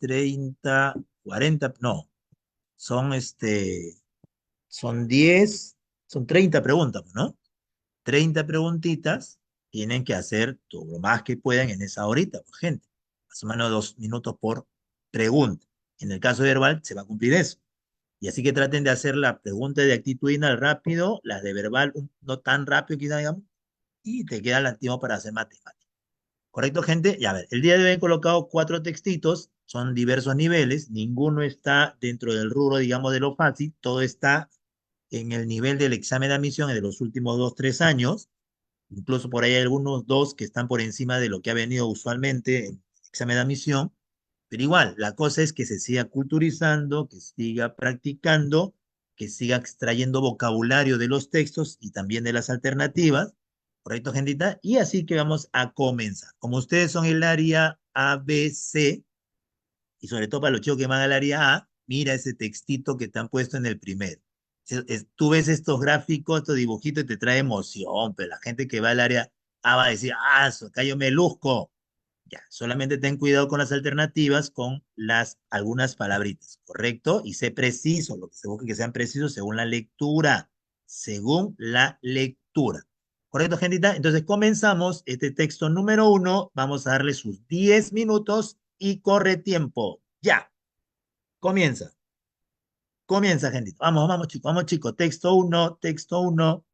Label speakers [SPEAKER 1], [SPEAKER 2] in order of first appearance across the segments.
[SPEAKER 1] 30, 40, no, son son 10, son 30 preguntas, ¿no? 30 preguntitas, tienen que hacer todo lo más que puedan en esa horita, pues, gente. Más o menos 2 minutos por pregunta. En el caso verbal, se va a cumplir eso. Y así que traten de hacer la pregunta de actitudinal rápido, las de verbal no tan rápido, quizá, digamos, y te queda el tiempo para hacer matemáticas. ¿Correcto, gente? Ya a ver, el día de hoy he colocado 4 textitos, son diversos niveles, ninguno está dentro del rubro, digamos, de lo fácil, todo está en el nivel del examen de admisión de los últimos 2, 3 años. Incluso por ahí hay algunos dos que están por encima de lo que ha venido usualmente en examen de admisión. Pero igual, la cosa es que se siga culturizando, que siga practicando, que siga extrayendo vocabulario de los textos y también de las alternativas. ¿Correcto, gentita? Y así que vamos a comenzar. Como ustedes son el área A, B, C, y sobre todo para los chicos que van al área A, mira ese textito que te han puesto en el primero. Tú ves estos gráficos, estos dibujitos y te trae emoción, pero la gente que va al área A va a decir, acá yo me luzco. Ya, solamente ten cuidado con las alternativas, con algunas palabritas, ¿correcto? Y sé preciso, lo que se busca que sean precisos según la lectura. ¿Correcto, gentita? Entonces comenzamos este texto número 1, vamos a darle sus 10 minutos y corre tiempo. Ya, comienza, comienza, gentita. Vamos, chicos, texto uno.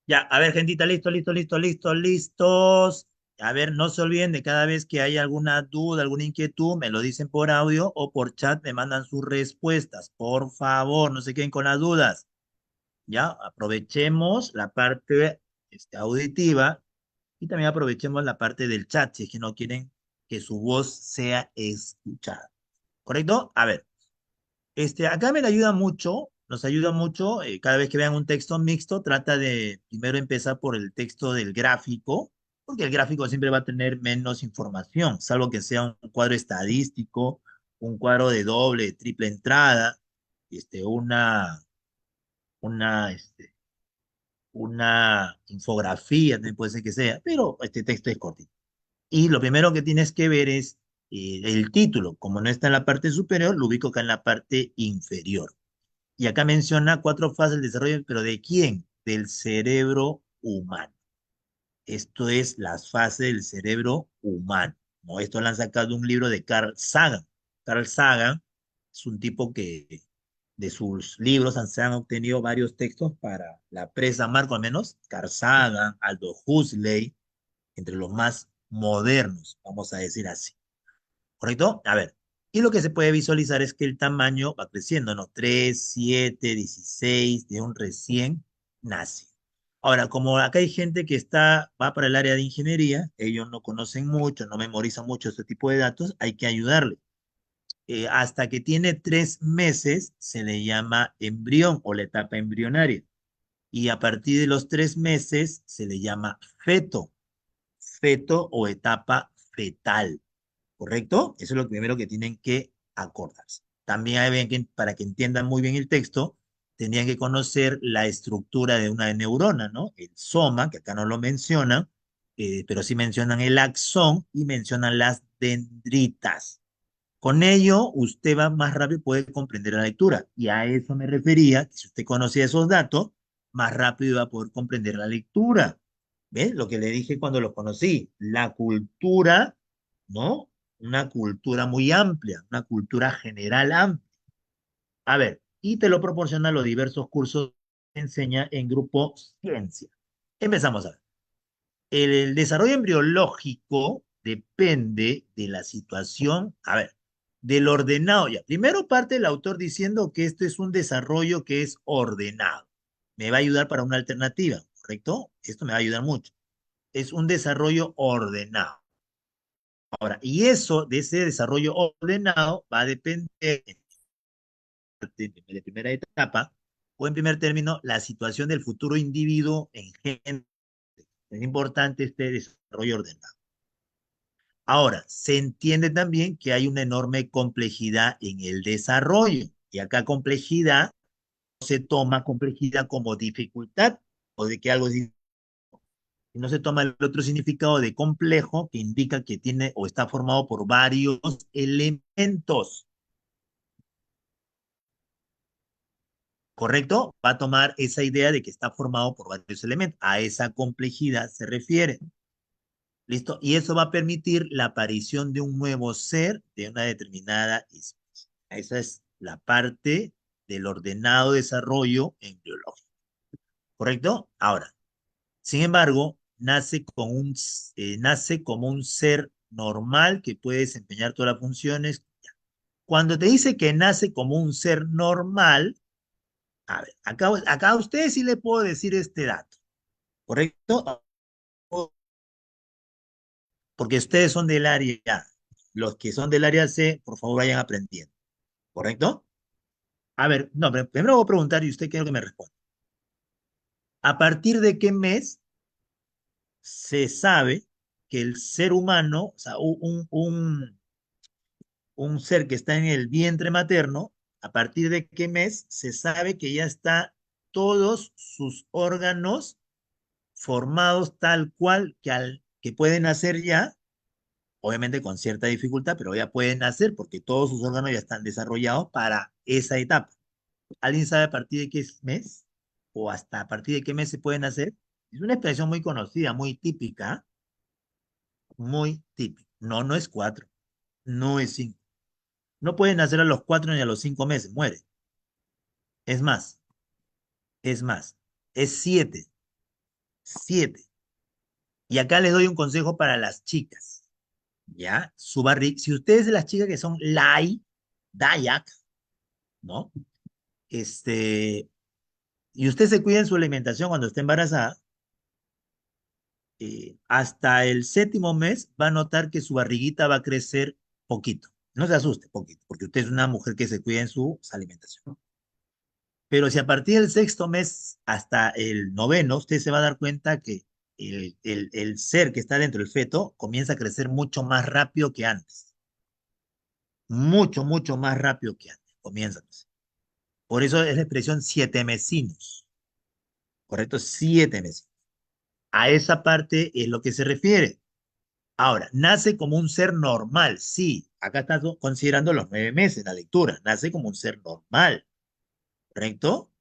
[SPEAKER 1] Ya, a ver, gentita, listos. A ver, no se olviden de cada vez que hay alguna duda, alguna inquietud, me lo dicen por audio o por chat, me mandan sus respuestas. Por favor, no se queden con las dudas. Ya, aprovechemos la parte auditiva y también aprovechemos la parte del chat si es que no quieren que su voz sea escuchada. ¿Correcto? A ver. Acá me la ayuda mucho, nos ayuda mucho, cada vez que vean un texto mixto, trata de primero empezar por el texto del gráfico, porque el gráfico siempre va a tener menos información, salvo que sea un cuadro estadístico, un cuadro de doble, triple entrada, este, una, una, este, una infografía, también puede ser que sea, pero este texto es cortito. Y lo primero que tienes que ver es el título, como no está en la parte superior, lo ubico acá en la parte inferior. Y acá menciona cuatro fases del desarrollo, pero ¿de quién? Del cerebro humano. Esto es las fases del cerebro humano. ¿No? Esto lo han sacado de un libro de Carl Sagan. Carl Sagan es un tipo que de sus libros se han obtenido varios textos para la presa Marco, al menos. Carl Sagan, Aldo Huxley, entre los más modernos, vamos a decir así. ¿Correcto? A ver, y lo que se puede visualizar es que el tamaño va creciendo, ¿no? 3, 7, 16, de un recién nace. Ahora, como acá hay gente que va para el área de ingeniería, ellos no conocen mucho, no memorizan mucho este tipo de datos, hay que ayudarle. Hasta que tiene 3 meses se le llama embrión o la etapa embrionaria. Y a partir de los 3 meses se le llama feto, feto o etapa fetal. ¿Correcto? Eso es lo primero que tienen que acordarse. También hay que, para que entiendan muy bien el texto, tendrían que conocer la estructura de una neurona, ¿no? El soma, que acá no lo mencionan, pero sí mencionan el axón y mencionan las dendritas. Con ello, usted va más rápido y puede comprender la lectura. Y a eso me refería, que si usted conocía esos datos, más rápido va a poder comprender la lectura. ¿Ves? Lo que le dije cuando los conocí. La cultura, ¿no? Una cultura muy amplia, una cultura general amplia. A ver, y te lo proporciona los diversos cursos que enseña en grupo ciencia. Empezamos a ver. El desarrollo embriológico depende de la situación, a ver, del ordenado ya. Primero parte el autor diciendo que esto es un desarrollo que es ordenado. Me va a ayudar para una alternativa, ¿correcto? Esto me va a ayudar mucho. Es un desarrollo ordenado. Ahora, y eso, de ese desarrollo ordenado, va a depender de primera etapa, o en primer término, la situación del futuro individuo en general. Es importante este desarrollo ordenado. Ahora, se entiende también que hay una enorme complejidad en el desarrollo. Y acá complejidad no se toma complejidad como dificultad o de que algo es difícil, no se toma el otro significado de complejo que indica que tiene o está formado por varios elementos. ¿Correcto? Va a tomar esa idea de que está formado por varios elementos. A esa complejidad se refiere. ¿Listo? Y eso va a permitir la aparición de un nuevo ser de una determinada especie. Esa es la parte del ordenado desarrollo embriológico. ¿Correcto? Ahora, sin embargo, nace como un ser normal que puede desempeñar todas las funciones. Cuando te dice que nace como un ser normal, a ver, acá a ustedes sí le puedo decir este dato, ¿correcto? Porque ustedes son del área A. Los que son del área C, por favor, vayan aprendiendo, ¿correcto? A ver, no, pero primero voy a preguntar y usted quiero que me responda. ¿A partir de qué mes se sabe que el ser humano, o sea, un ser que está en el vientre materno, a partir de qué mes se sabe que ya está todos sus órganos formados tal cual que pueden hacer ya, obviamente con cierta dificultad, pero ya pueden hacer porque todos sus órganos ya están desarrollados para esa etapa? ¿Alguien sabe a partir de qué mes o hasta a partir de qué mes se pueden hacer? Es una expresión muy conocida, muy típica, muy típica. No, no es 4, no es 5. No pueden nacer a los 4 ni a los 5 meses, muere. Es más, es más, es 7. 7. Y acá les doy un consejo para las chicas, ¿ya? Su barriga, si ustedes las chicas que son Dayak, ¿no? Y usted se cuida en su alimentación cuando esté embarazada, hasta el 7.º mes va a notar que su barriguita va a crecer poquito. No se asuste, poquito, porque usted es una mujer que se cuida en su alimentación. Pero si a partir del 6.º mes hasta el 9.º, usted se va a dar cuenta que el ser que está dentro del feto comienza a crecer mucho más rápido que antes. Mucho, mucho más rápido que antes. Comienza a crecer. Por eso es la expresión 7 mesinos. ¿Correcto? 7 mesinos. A esa parte es lo que se refiere. Ahora, nace como un ser normal, sí. Acá está considerando los 9 meses, la lectura. Nace como un ser normal, ¿correcto?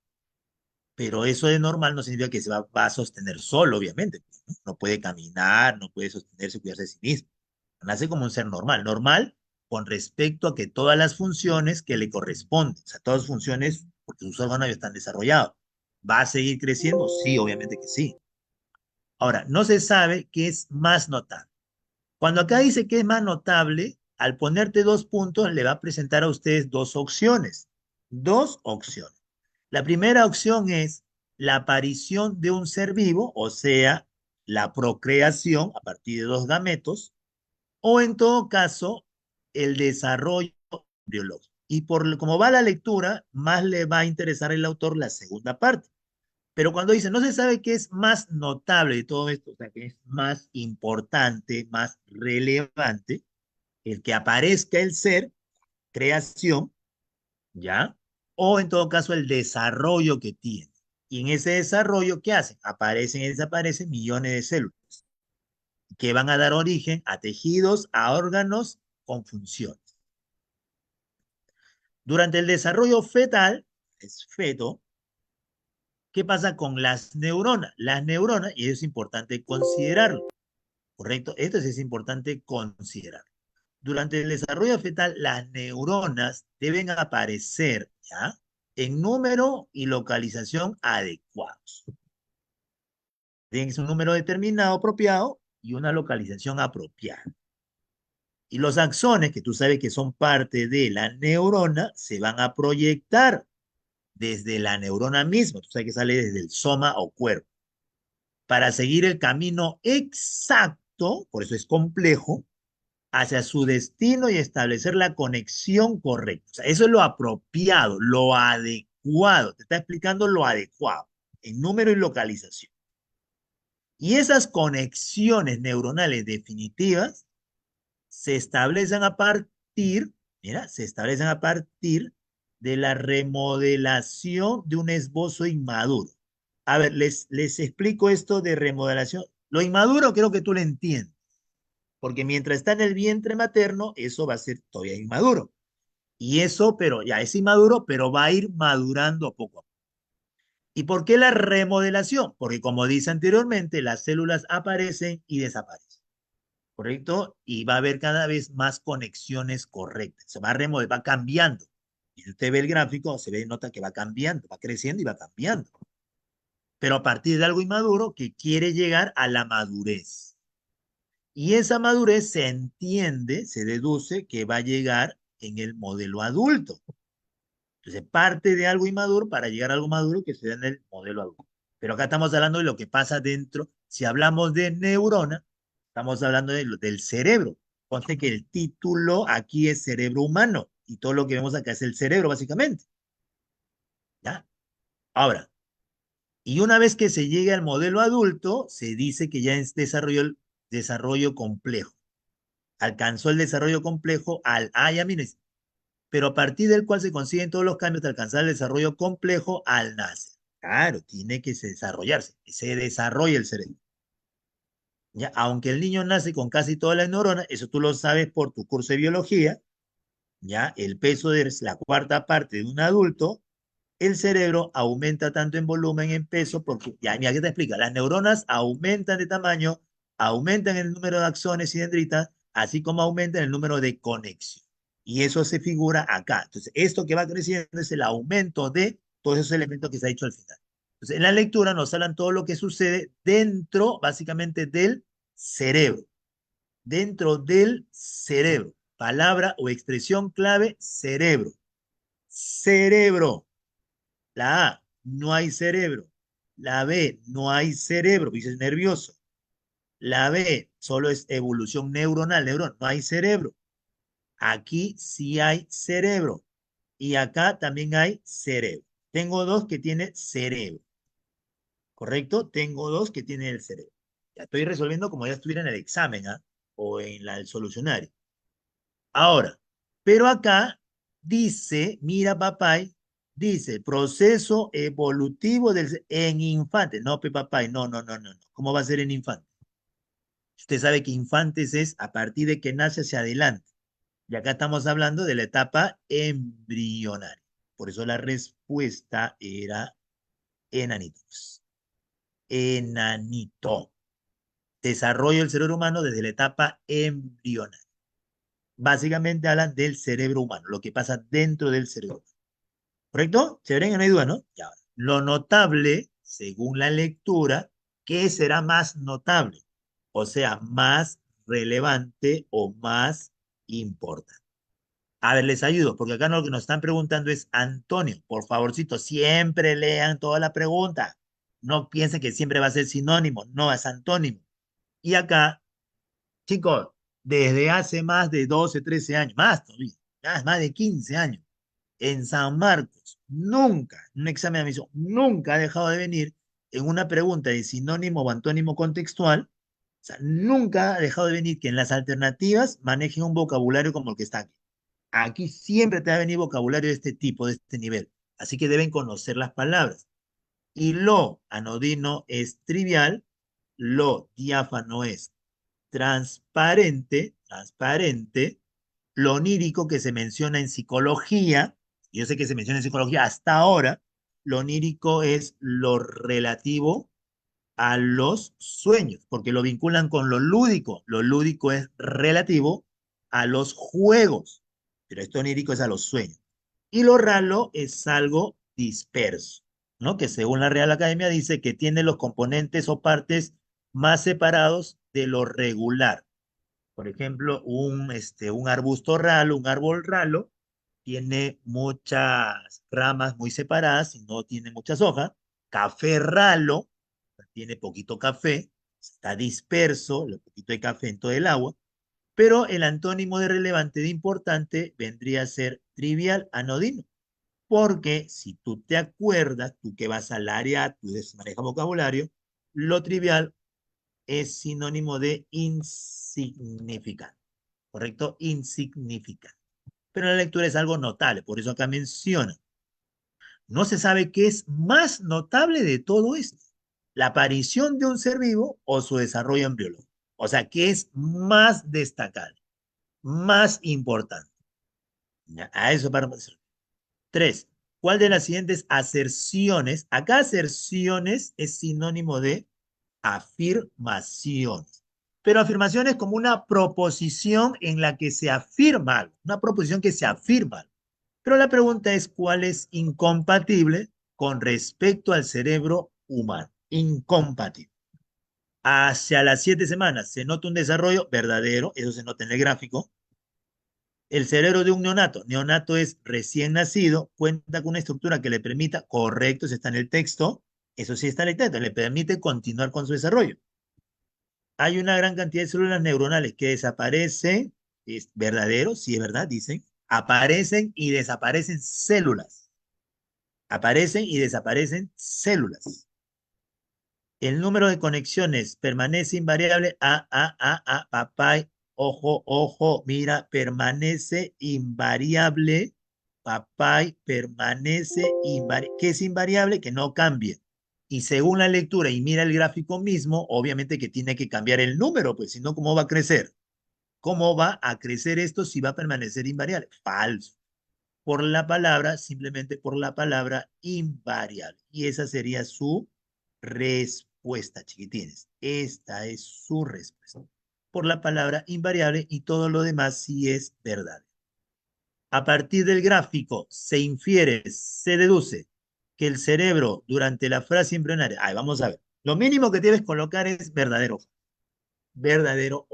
[SPEAKER 1] Pero eso de normal no significa que va a sostener solo, obviamente. ¿No? No puede caminar, no puede sostenerse, cuidarse de sí mismo. Nace como un ser normal. Normal con respecto a que todas las funciones que le corresponden, o sea, todas las funciones, porque sus órganos ya están desarrollados. ¿Va a seguir creciendo? Sí, obviamente que sí. Ahora, no se sabe qué es más notable. Cuando acá dice que es más notable, al ponerte 2 puntos, le va a presentar a ustedes dos opciones. Dos opciones. La primera opción es la aparición de un ser vivo, o sea, la procreación a partir de dos gametos, o en todo caso, el desarrollo embriológico. Y por como va la lectura, más le va a interesar al autor la segunda parte. Pero cuando dice, no se sabe qué es más notable de todo esto, o sea, qué es más importante, más relevante, el que aparezca el ser, creación, ¿ya? O en todo caso el desarrollo que tiene. Y en ese desarrollo, ¿qué hacen? Aparecen y desaparecen millones de células que van a dar origen a tejidos, a órganos con funciones. Durante el desarrollo fetal, es feto, ¿qué pasa con las neuronas? Las neuronas, y eso es importante considerarlo, ¿correcto? Esto sí es importante considerar. Durante el desarrollo fetal, las neuronas deben aparecer, ¿ya? En número y localización adecuados. Tienen un número determinado apropiado y una localización apropiada. Y los axones, que tú sabes que son parte de la neurona, se van a proyectar desde la neurona misma. Tú sabes que sale desde el soma o cuerpo. Para seguir el camino exacto, por eso es complejo, hacia su destino y establecer la conexión correcta. O sea, eso es lo apropiado, lo adecuado. Te está explicando lo adecuado en número y localización. Y esas conexiones neuronales definitivas se establecen a partir, mira, se establecen a partir de la remodelación de un esbozo inmaduro. A ver, les explico esto de remodelación. Lo inmaduro creo que tú lo entiendes, porque mientras está en el vientre materno, eso va a ser todavía inmaduro. Y eso, pero ya es inmaduro, pero va a ir madurando poco a poco. ¿Y por qué la remodelación? Porque como dice anteriormente, las células aparecen y desaparecen, ¿correcto? Y va a haber cada vez más conexiones correctas. Se va a remodelar, va cambiando. Y si usted ve el gráfico, se ve, nota que va cambiando, va creciendo y va cambiando. Pero a partir de algo inmaduro que quiere llegar a la madurez. Y esa madurez se entiende, se deduce que va a llegar en el modelo adulto. Entonces, parte de algo inmaduro para llegar a algo maduro que se da en el modelo adulto. Pero acá estamos hablando de lo que pasa dentro. Si hablamos de neurona, estamos hablando del cerebro. Conste que el título aquí es cerebro humano y todo lo que vemos acá es el cerebro, básicamente. ¿Ya? Ahora, y una vez que se llegue al modelo adulto, se dice que ya es el desarrollo complejo. Alcanzó el desarrollo complejo ya mires, pero a partir del cual se consiguen todos los cambios de alcanzar el desarrollo complejo al nacer. Claro, tiene que desarrollarse, que se desarrolle el cerebro. ¿Ya? Aunque el niño nace con casi todas las neuronas, eso tú lo sabes por tu curso de biología, ¿ya? El peso es la cuarta parte de un adulto, el cerebro aumenta tanto en volumen, en peso, porque, ya, mira, ¿qué te explica? Las neuronas aumentan de tamaño, aumentan el número de axones y dendritas, así como aumentan el número de conexión. Y eso se figura acá. Entonces, esto que va creciendo es el aumento de todos esos elementos que se ha dicho al final. Entonces, en la lectura nos hablan todo lo que sucede dentro, básicamente, del cerebro. Dentro del cerebro. Palabra o expresión clave, cerebro. Cerebro. La A, no hay cerebro. La B, no hay cerebro, dices nervioso. La B, solo es evolución neuronal, neurón, no hay cerebro. Aquí sí hay cerebro. Y acá también hay cerebro. Tengo dos que tienen cerebro. ¿Correcto? Tengo dos que tienen el cerebro. Ya estoy resolviendo como ya estuviera en el examen, ¿ah? O en el solucionario. Ahora, pero acá dice, mira, papay, dice proceso evolutivo en infante. No, papay, no, no, no, no, no. ¿Cómo va a ser en infante? Usted sabe que infantes es a partir de que nace hacia adelante. Y acá estamos hablando de la etapa embrionaria. Por eso la respuesta era enanitos. Enanito. Desarrollo del cerebro humano desde la etapa embrionaria. Básicamente hablan del cerebro humano, lo que pasa dentro del cerebro. ¿Correcto? ¿Se ven? No hay duda, ¿no? Ya. Lo notable, según la lectura, ¿qué será más notable? O sea, más relevante o más importante. A ver, les ayudo, porque acá lo que nos están preguntando es Antonio. Por favorcito, siempre lean toda la pregunta. No piensen que siempre va a ser sinónimo, no es antónimo. Y acá, chicos, desde hace más de 12, 13 años, más todavía, más de 15 años, en San Marcos, nunca, un examen de admisión, nunca ha dejado de venir en una pregunta de sinónimo o antónimo contextual, o sea, nunca ha dejado de venir que en las alternativas manejen un vocabulario como el que está aquí. Aquí siempre te va a venir vocabulario de este tipo, de este nivel. Así que deben conocer las palabras. Y lo anodino es trivial, lo diáfano es transparente, transparente, lo onírico que se menciona en psicología, yo sé que se menciona en psicología hasta ahora, lo onírico es lo relativo a los sueños, porque lo vinculan con lo lúdico es relativo a los juegos, pero esto onírico es a los sueños. Y lo ralo es algo disperso, ¿no? Que según la Real Academia dice que tiene los componentes o partes más separados de lo regular. Por ejemplo, un arbusto ralo, un árbol ralo, tiene muchas ramas muy separadas y no tiene muchas hojas. Café ralo, tiene poquito café, está disperso, lo poquito de café en todo el agua, pero el antónimo de relevante de importante vendría a ser trivial anodino, porque si tú te acuerdas, tú que vas al área, tú manejas vocabulario, lo trivial es sinónimo de insignificante, ¿correcto? Insignificante. Pero la lectura es algo notable, por eso acá menciona. No se sabe qué es más notable de todo esto, la aparición de un ser vivo o su desarrollo embriológico. O sea, ¿qué es más destacable, más importante? Ya, a eso para decir. Tres, ¿cuál de las siguientes aserciones? Acá aserciones es sinónimo de afirmaciones. Pero afirmaciones como una proposición en la que se afirma algo, una proposición que se afirma algo. Pero la pregunta es cuál es incompatible con respecto al cerebro humano. Incompatible. Hacia las 7 semanas se nota un desarrollo verdadero, eso se nota en el gráfico. El cerebro de un neonato, neonato es recién nacido, cuenta con una estructura que le permita, correcto, eso está en el texto, eso sí está en el texto, le permite continuar con su desarrollo. Hay una gran cantidad de células neuronales que desaparecen, es verdadero, sí es verdad, dicen, aparecen y desaparecen células. Aparecen y desaparecen células. El número de conexiones permanece invariable. Papá, ojo, ojo, mira, permanece invariable. Papá, permanece invariable. ¿Qué es invariable? Que no cambie. Y según la lectura y mira el gráfico mismo, obviamente que tiene que cambiar el número, pues si no, ¿cómo va a crecer? ¿Cómo va a crecer esto si va a permanecer invariable? Falso. Por la palabra, simplemente por la palabra invariable. Y esa sería su respuesta, chiquitines. Esta es su respuesta. Por la palabra invariable y todo lo demás sí es verdad. A partir del gráfico se infiere, se deduce que el cerebro durante la frase embrionaria. Ay, vamos a ver. Lo mínimo que debes colocar es verdadero. Verdadero.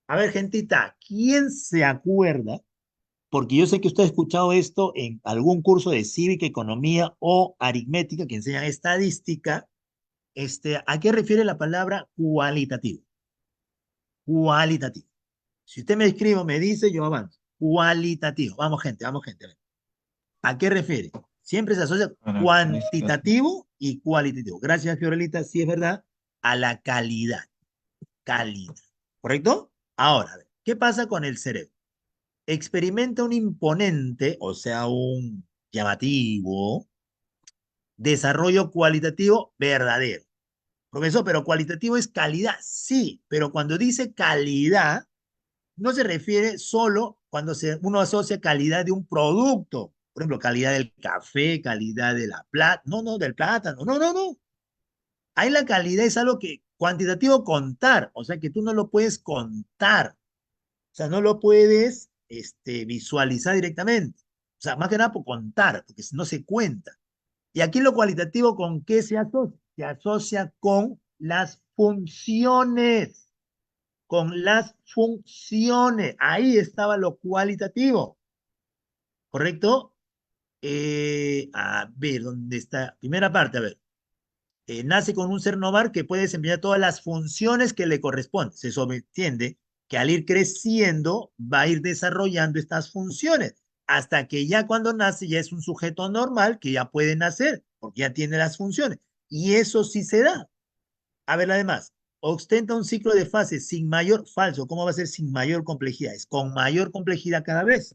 [SPEAKER 1] A ver, gentita, ¿quién se acuerda? Porque yo sé que usted ha escuchado esto en algún curso de cívica, economía o aritmética que enseñan estadística. ¿A qué refiere la palabra cualitativo? Cualitativo. Si usted me escribe o me dice, yo avanzo. Cualitativo. Vamos, gente, vamos, gente. ¿A qué refiere? Siempre se asocia
[SPEAKER 2] Características.
[SPEAKER 1] cuantitativo y cualitativo. Gracias, Fiorelita, sí es verdad, a la calidad. Calidad. ¿Correcto? Ahora, a ver, ¿qué pasa con el cerebro? Experimenta un imponente, o sea, un llamativo, desarrollo cualitativo verdadero. Profesor, pero cualitativo es calidad. Sí, pero cuando dice calidad, no se refiere solo cuando uno asocia calidad de un producto. Por ejemplo, calidad del café, calidad de la plata. No, no, del plátano. No, no, no. Ahí la calidad es algo que cuantitativo contar. O sea, que tú no lo puedes contar. O sea, no lo puedes visualizar directamente. O sea, más que nada por contar, porque no se cuenta. Y aquí lo cualitativo, ¿con qué se asocia? Se asocia con las funciones, con las funciones. Ahí estaba lo cualitativo, ¿correcto? A ver, ¿dónde está? Primera parte, a ver. Nace con un ser novar que puede desempeñar todas las funciones que le corresponden. Se sobreentiende que al ir creciendo va a ir desarrollando estas funciones, hasta que ya cuando nace ya es un sujeto normal que ya puede nacer, porque ya tiene las funciones. Y eso sí se da. A ver, además, ostenta un ciclo de fases sin mayor, falso, ¿cómo va a ser sin mayor complejidad? Es con mayor complejidad cada vez.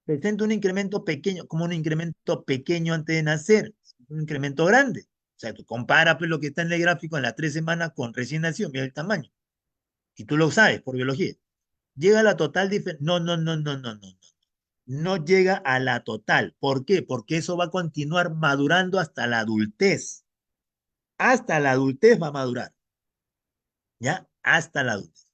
[SPEAKER 1] Presenta un incremento pequeño, como un incremento pequeño antes de nacer, un incremento grande. O sea, tú compara pues, lo que está en el gráfico en las 3 semanas con recién nacido, mira el tamaño. Y tú lo sabes por biología. Llega a la total diferencia. No, no, no, no, no, no, no. No llega a la total. ¿Por qué? Porque eso va a continuar madurando hasta la adultez. Hasta la adultez va a madurar. ¿Ya? Hasta la adultez.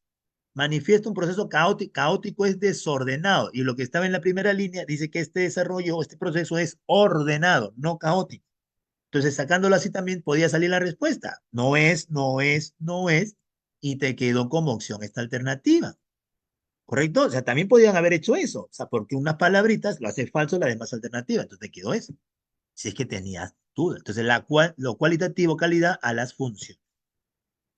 [SPEAKER 1] Manifiesta un proceso caótico, caótico es desordenado, y lo que estaba en la primera línea dice que este desarrollo, este proceso es ordenado, no caótico. Entonces, sacándolo así también podía salir la respuesta. No es, no es, no es, y te quedó como opción esta alternativa. ¿Correcto? O sea, también podían haber hecho eso. O sea, porque unas palabritas lo hace falso la demás alternativa. Entonces te quedó eso. Si es que tenías duda. Entonces, lo cualitativo, calidad a las funciones.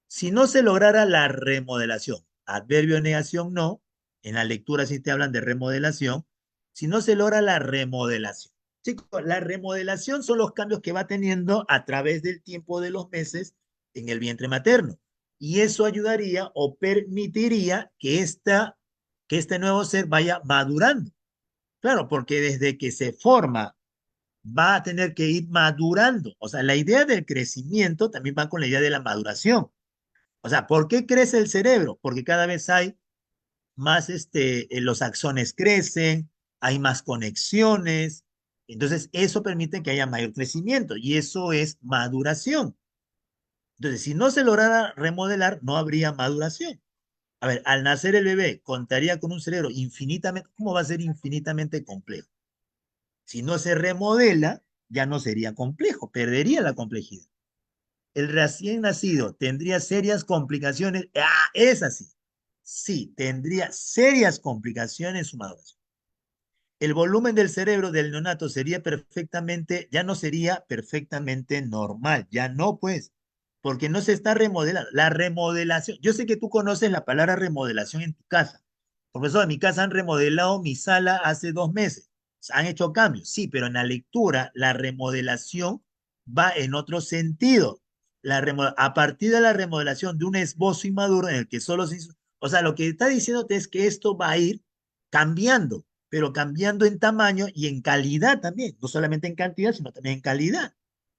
[SPEAKER 1] Si no se lograra la remodelación, adverbio de negación no, en la lectura sí te hablan de remodelación, si no se logra la remodelación. Chicos, la remodelación son los cambios que va teniendo a través del tiempo de los meses en el vientre materno. Y eso ayudaría o permitiría que este nuevo ser vaya madurando. Claro, porque desde que se forma va a tener que ir madurando. O sea, la idea del crecimiento también va con la idea de la maduración. O sea, ¿por qué crece el cerebro? Porque cada vez hay más, los axones crecen, hay más conexiones, entonces eso permite que haya mayor crecimiento y eso es maduración. Entonces, si no se lograra remodelar, no habría maduración. A ver, al nacer el bebé, contaría con un cerebro infinitamente, ¿cómo va a ser infinitamente complejo? Si no se remodela, ya no sería complejo, perdería la complejidad. El recién nacido tendría serias complicaciones. Ah, es así. Sí, tendría serias complicaciones en su maduración. El volumen del cerebro del neonato sería perfectamente, ya no sería perfectamente normal, ya no pues, porque no se está remodelando. La remodelación, yo sé que tú conoces la palabra remodelación en tu casa. Profesor, en mi casa han remodelado mi sala hace 2 meses. Han hecho cambios, sí, pero en la lectura la remodelación va en otro sentido. A partir de la remodelación de un esbozo inmaduro en el que solo se hizo, o sea, lo que está diciéndote es que esto va a ir cambiando, pero cambiando en tamaño y en calidad también, no solamente en cantidad, sino también en calidad.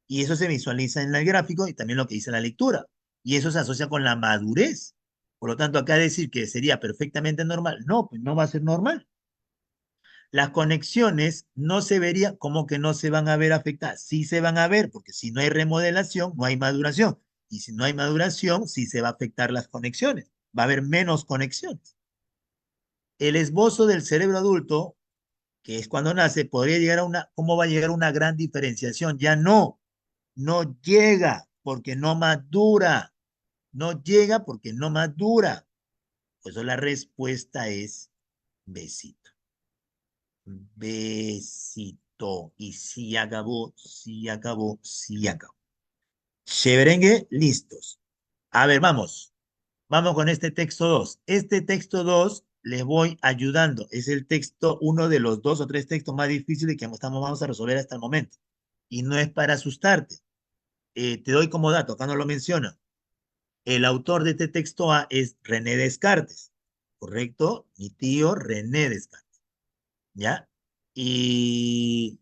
[SPEAKER 1] Y eso se visualiza en el gráfico y también lo que dice la lectura. Y eso se asocia con la madurez. Por lo tanto, acá decir que sería perfectamente normal, no, pues no va a ser normal. Las conexiones no se verían como que no se van a ver afectadas. Sí se van a ver, porque si no hay remodelación, no hay maduración. Y si no hay maduración, sí se va a afectar las conexiones. Va a haber menos conexiones. El esbozo del cerebro adulto que es cuando nace, podría llegar a una, ¿cómo va a llegar a una gran diferenciación? Ya no, no llega porque no madura, no llega porque no madura. Por eso la respuesta es besito. Besito. Y sí acabó, sí acabó, sí acabó. Cheverengue, listos. A ver, vamos. Vamos con este texto 2. Este texto 2 les voy ayudando. Es el texto, uno de los dos o tres textos más difíciles que vamos a resolver hasta el momento. Y no es para asustarte. Te doy como dato, acá no lo menciono. El autor de este texto A es René Descartes, ¿correcto? Mi tío René Descartes, ¿ya? Y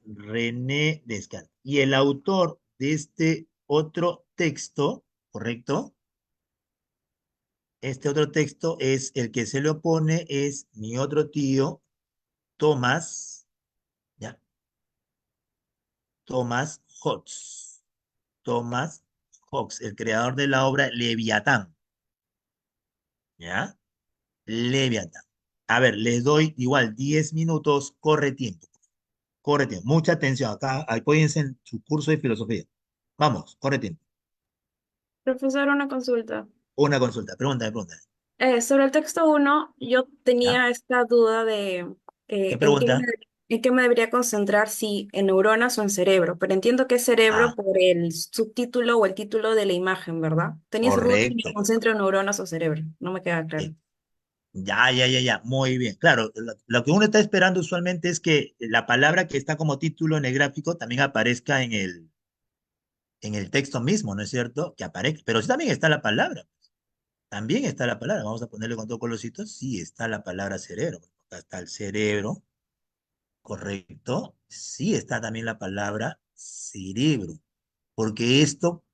[SPEAKER 1] René Descartes. Y el autor de este otro texto, ¿correcto? Este otro texto es el que se le opone, es mi otro tío, Thomas, ¿ya? Thomas Hobbes. Thomas Hobbes, el creador de la obra Leviatán, ¿ya? Leviatán. A ver, les doy igual 10 minutos, corre tiempo, corre tiempo. Mucha atención, acá apóyense en su curso de filosofía. Vamos, corre tiempo.
[SPEAKER 2] Profesor, una consulta.
[SPEAKER 1] Una consulta, pregúntame, pregúntame.
[SPEAKER 2] Sobre el texto uno, yo
[SPEAKER 1] ¿Ya?
[SPEAKER 2] tenía esta duda de
[SPEAKER 1] ¿Qué
[SPEAKER 2] en
[SPEAKER 1] pregunta?
[SPEAKER 2] en qué me debería concentrar, si en neuronas o en cerebro, pero entiendo que es cerebro
[SPEAKER 1] Ah,
[SPEAKER 2] por el subtítulo o el título de la imagen, ¿verdad? Tenía esa duda si me
[SPEAKER 1] correcto.
[SPEAKER 2] concentro en neuronas o cerebro, no me queda claro.
[SPEAKER 1] Eh, Ya, ya, ya, ya, muy bien. Claro, lo que uno está esperando usualmente es que la palabra que está como título en el gráfico también aparezca en el texto mismo, ¿no es cierto? Que aparezca, pero sí también está la palabra, también está la palabra. Vamos a ponerle con todo colorcito, sí está la palabra cerebro. Acá está el cerebro, correcto. Sí está también la palabra cerebro, porque esto,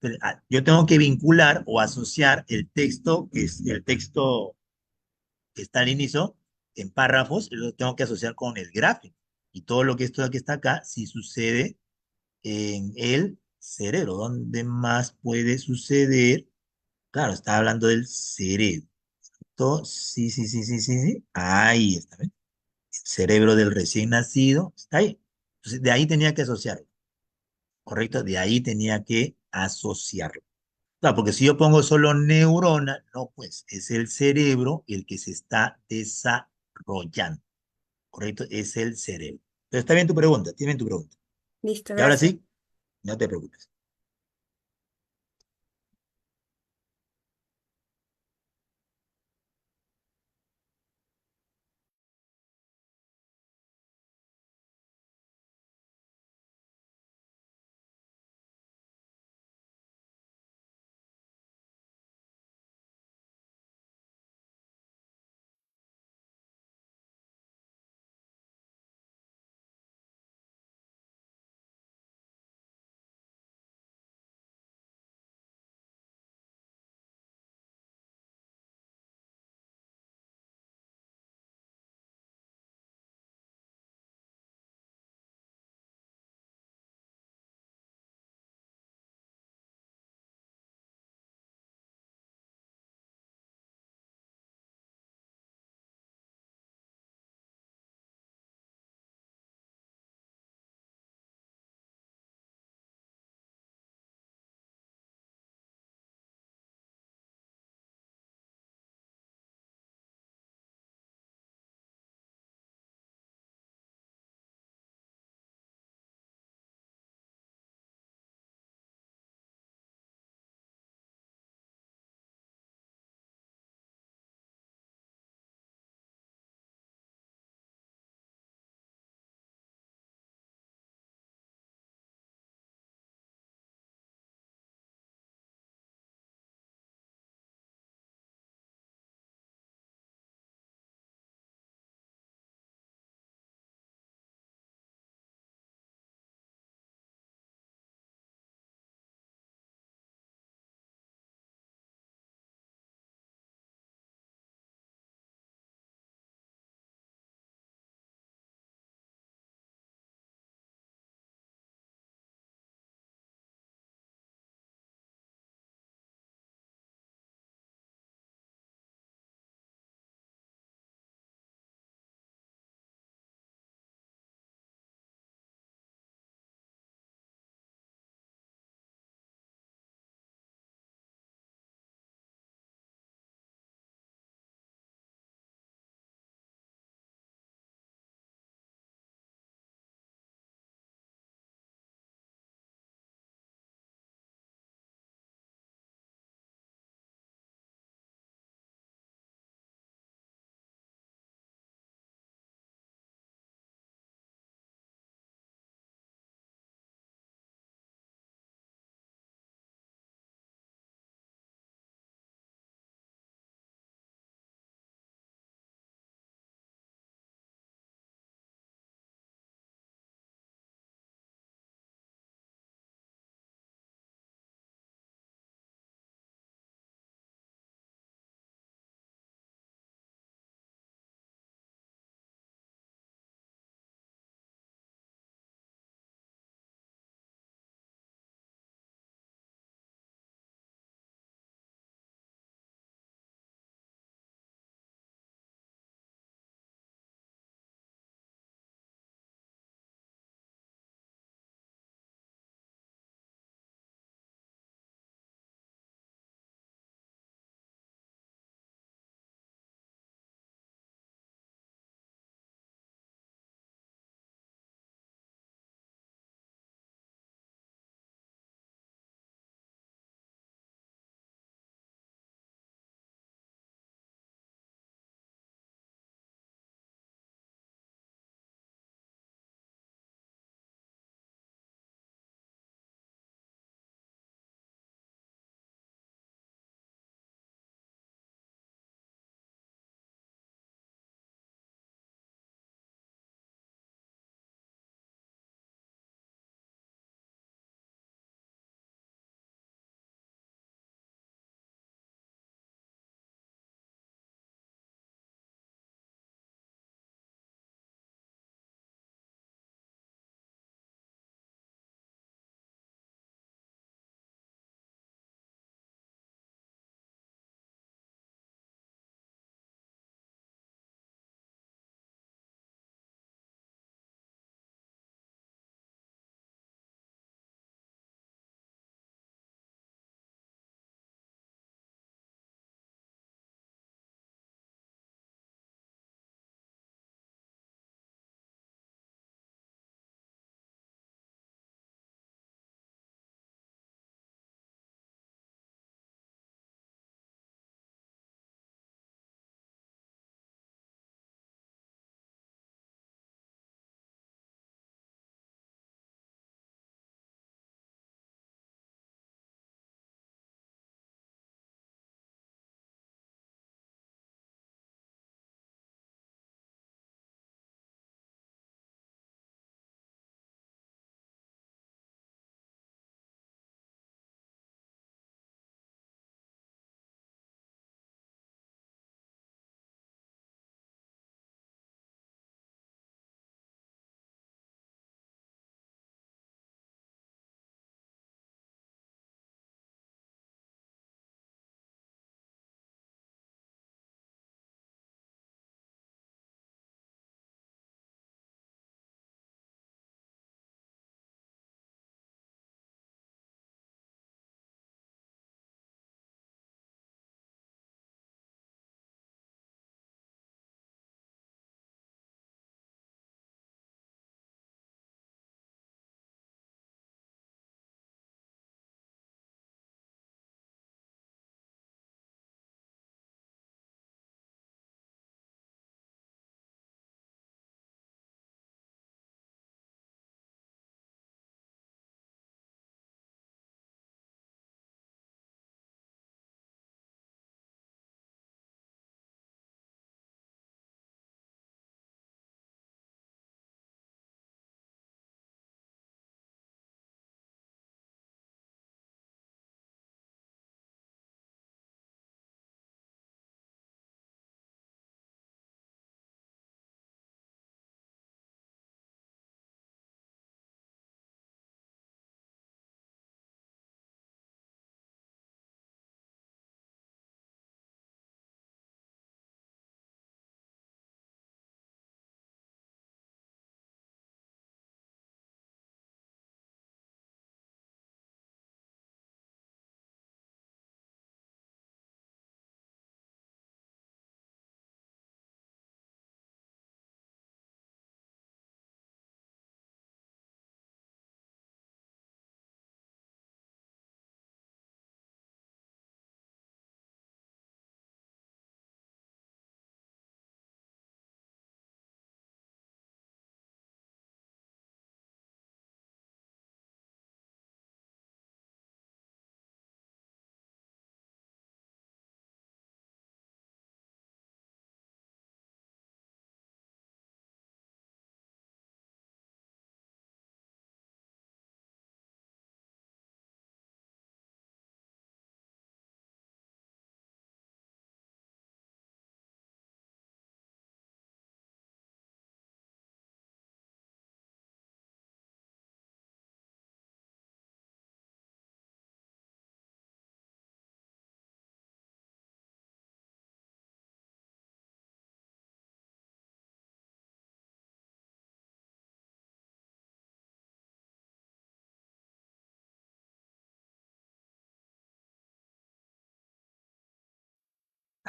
[SPEAKER 1] yo tengo que vincular o asociar el texto, que es el texto que está al inicio, en párrafos, lo tengo que asociar con el gráfico. Y todo lo que esto que está acá, sí sucede en el cerebro. ¿Dónde más puede suceder? Claro, está hablando del cerebro. Sí, sí, sí, sí, sí, sí. Ahí está, ¿ven? El cerebro del recién nacido está ahí. Entonces, de ahí tenía que asociarlo, ¿correcto? De ahí tenía que asociarlo. Claro, porque si yo pongo solo neurona, no, pues es el cerebro el que se está desarrollando. ¿Correcto? Es el cerebro. Pero está bien tu pregunta, tiene bien tu pregunta.
[SPEAKER 2] Listo,
[SPEAKER 1] Y ahora
[SPEAKER 2] gracias.
[SPEAKER 1] sí, no te preocupes.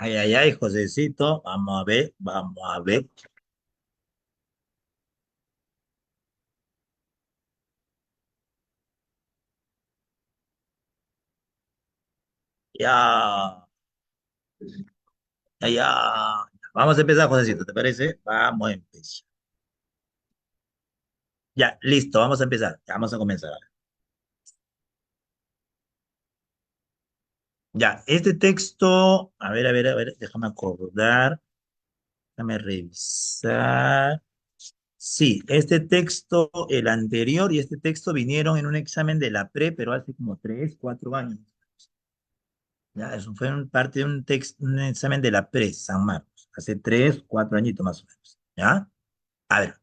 [SPEAKER 1] Ay, ay, ay, Josecito, vamos a ver, vamos a ver. Ya, ya, ya. Vamos a empezar, Josecito, ¿te parece? Vamos a empezar. Ya, listo, vamos a empezar. Ya, vamos a comenzar. Ya, este texto, a ver, déjame acordar, déjame revisar. Sí, este texto, el anterior y este texto vinieron en un examen de la pre, pero hace como 3, 4 años. Ya, eso fue parte de un texto, un examen de la pre, San Marcos, hace 3, 4 añitos más o menos. ¿Ya? A ver,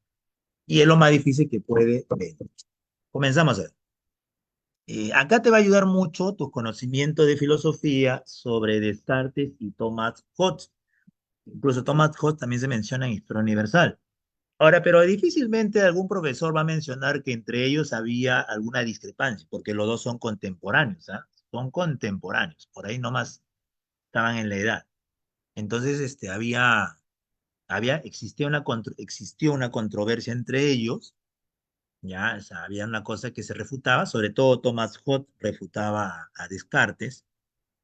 [SPEAKER 1] y es lo más difícil que puede ver. Comenzamos a ver. Acá te va a ayudar mucho tu conocimiento de filosofía sobre Descartes y Thomas Hobbes. Incluso Thomas Hobbes también se menciona en Historia Universal. Ahora, pero difícilmente algún profesor va a mencionar que entre ellos había alguna discrepancia, porque los dos son contemporáneos, ¿ah? Son contemporáneos, por ahí nomás estaban en la edad. Entonces, existió una controversia entre ellos, ya, o sea, había una cosa que se refutaba, sobre todo Thomas Hobbes refutaba a Descartes.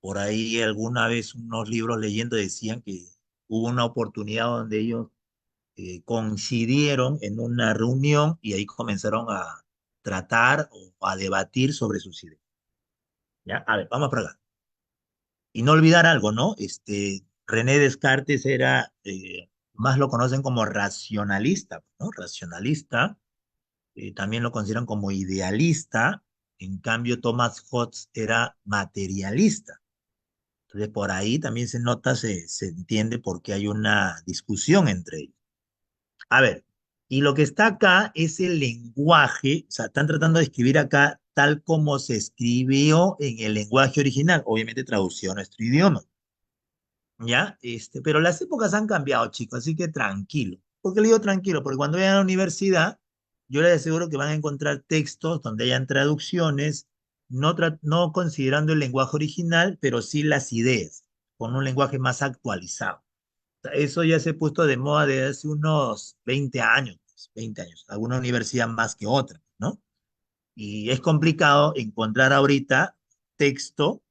[SPEAKER 1] Por ahí alguna vez unos libros leyendo decían que hubo una oportunidad donde ellos coincidieron en una reunión y ahí comenzaron a tratar o a debatir sobre sus ideas. ¿Ya? A ver, vamos para acá. Y no olvidar algo, ¿no? René Descartes era, más lo conocen como racionalista, ¿no? Racionalista, también lo consideran como idealista, en cambio Thomas Hobbes era materialista. Entonces por ahí también se nota, se entiende por qué hay una discusión entre ellos. A ver, y lo que está acá es el lenguaje, o sea, están tratando de escribir acá tal como se escribió en el lenguaje original, obviamente traducido a nuestro idioma, ¿ya? Pero las épocas han cambiado, chicos, así que tranquilo. ¿Por qué le digo tranquilo? Porque cuando vayan a la universidad, yo les aseguro que van a encontrar textos donde hayan traducciones, no considerando el lenguaje original, pero sí las ideas, con un lenguaje más actualizado. Eso ya se ha puesto de moda desde hace unos 20 años, pues, 20 años, alguna universidad más que otra, ¿no? Y es complicado encontrar ahorita texto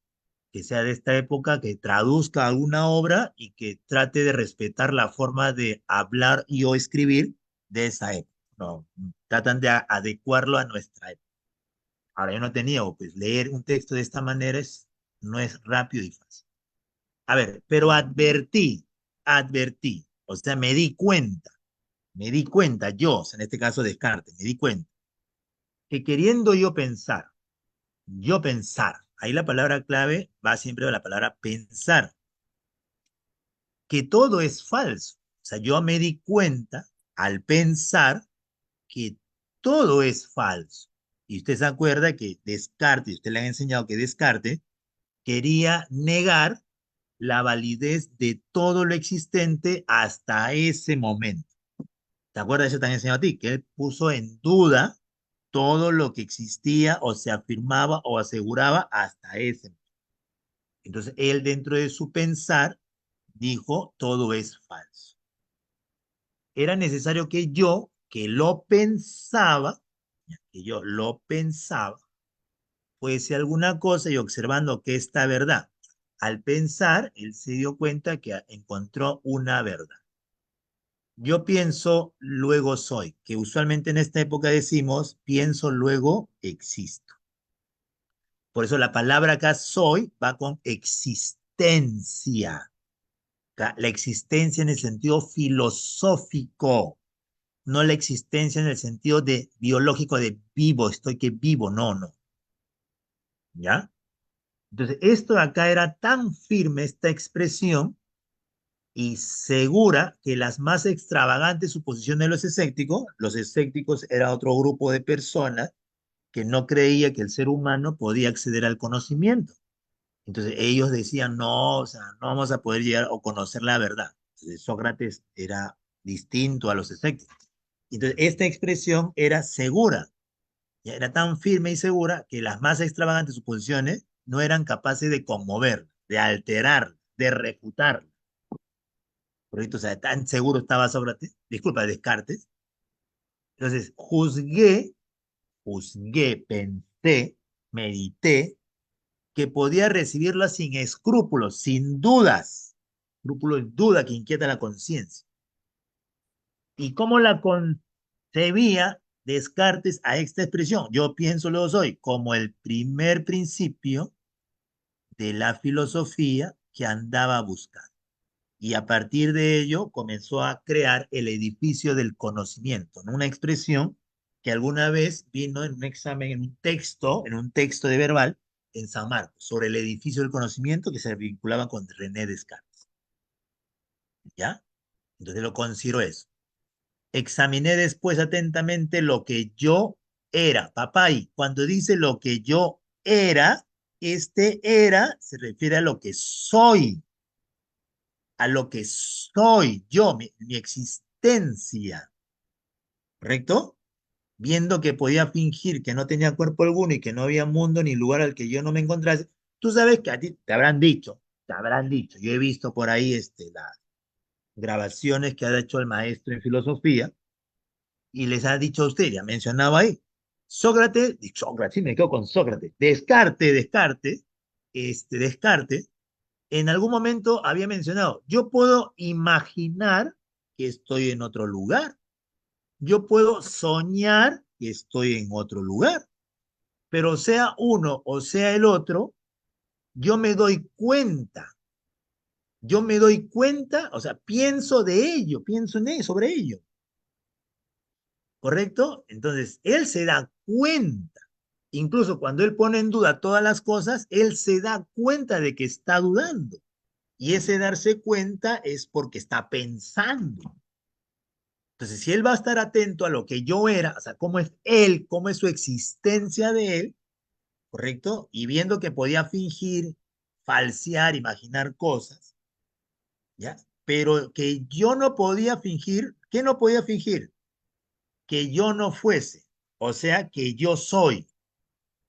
[SPEAKER 1] que sea de esta época, que traduzca alguna obra y que trate de respetar la forma de hablar y o escribir de esa época. No, tratan de adecuarlo a nuestra época. Ahora yo no tenía, pues leer un texto de esta manera no es rápido y fácil. A ver, pero advertí, o sea, me di cuenta yo, o sea, en este caso Descartes, me di cuenta que queriendo yo pensar, ahí la palabra clave va siempre a la palabra pensar, que todo es falso. O sea, yo me di cuenta al pensar que todo es falso. Y usted se acuerda que Descartes, usted le ha enseñado que Descartes quería negar la validez de todo lo existente hasta ese momento. ¿Te acuerdas? Eso también enseñó a ti, que él puso en duda todo lo que existía o se afirmaba o aseguraba hasta ese momento. Entonces, él dentro de su pensar dijo, todo es falso. Era necesario que lo pensaba, que yo lo pensaba, fuese alguna cosa y observando que esta verdad. Al pensar, él se dio cuenta que encontró una verdad. Yo pienso, luego soy, que usualmente en esta época decimos, pienso, luego existo. Por eso la palabra acá soy va con existencia. La existencia en el sentido filosófico, no la existencia en el sentido de biológico de vivo, estoy que vivo, no, no. ¿Ya? Entonces, esto de acá era tan firme, esta expresión, y segura que las más extravagantes suposiciones de los escépticos era otro grupo de personas que no creía que el ser humano podía acceder al conocimiento. Entonces ellos decían, no, o sea, no vamos a poder llegar o conocer la verdad. Entonces, Sócrates era distinto a los escépticos. Entonces esta expresión era segura, ya era tan firme y segura que las más extravagantes suposiciones no eran capaces de conmover, de alterar, de refutar. ¿correcto? O sea, tan seguro estaba Sócrates, disculpa, Descartes. Entonces, juzgué, pensé, medité que podía recibirla sin escrúpulos, sin dudas. Escrúpulo es duda que inquieta la conciencia. ¿Y cómo la concebía Descartes a esta expresión? Yo pienso, luego soy, como el primer principio de la filosofía que andaba buscando. Y a partir de ello comenzó a crear el edificio del conocimiento, ¿no? Una expresión que alguna vez vino en un examen, en un texto de verbal en San Marcos, sobre el edificio del conocimiento que se vinculaba con René Descartes. ¿Ya? Entonces lo considero eso. Examiné después atentamente lo que yo era. Papá, y cuando dice lo que yo era, este era se refiere a lo que soy, a lo que soy yo, mi existencia, ¿correcto? Viendo que podía fingir que no tenía cuerpo alguno y que no había mundo ni lugar al que yo no me encontrase, tú sabes que a ti te habrán dicho, yo he visto por ahí las grabaciones que ha hecho el maestro en filosofía y les ha dicho a usted, ya mencionaba ahí, Sócrates, sí, me quedo con Sócrates, Descartes, en algún momento había mencionado, yo puedo imaginar que estoy en otro lugar, yo puedo soñar que estoy en otro lugar, pero sea uno o sea el otro, yo me doy cuenta, o sea, pienso de ello, pienso en ello, sobre ello, ¿correcto? Entonces, él se da cuenta, incluso cuando él pone en duda todas las cosas, él se da cuenta de que está dudando. Y ese darse cuenta es porque está pensando. Entonces, si él va a estar atento a lo que yo era, o sea, cómo es él, cómo es su existencia de él, ¿correcto? Y viendo que podía fingir, falsear, imaginar cosas, ¿ya? Pero que yo no podía fingir, ¿qué no podía fingir? Que yo no fuese, o sea, que yo soy.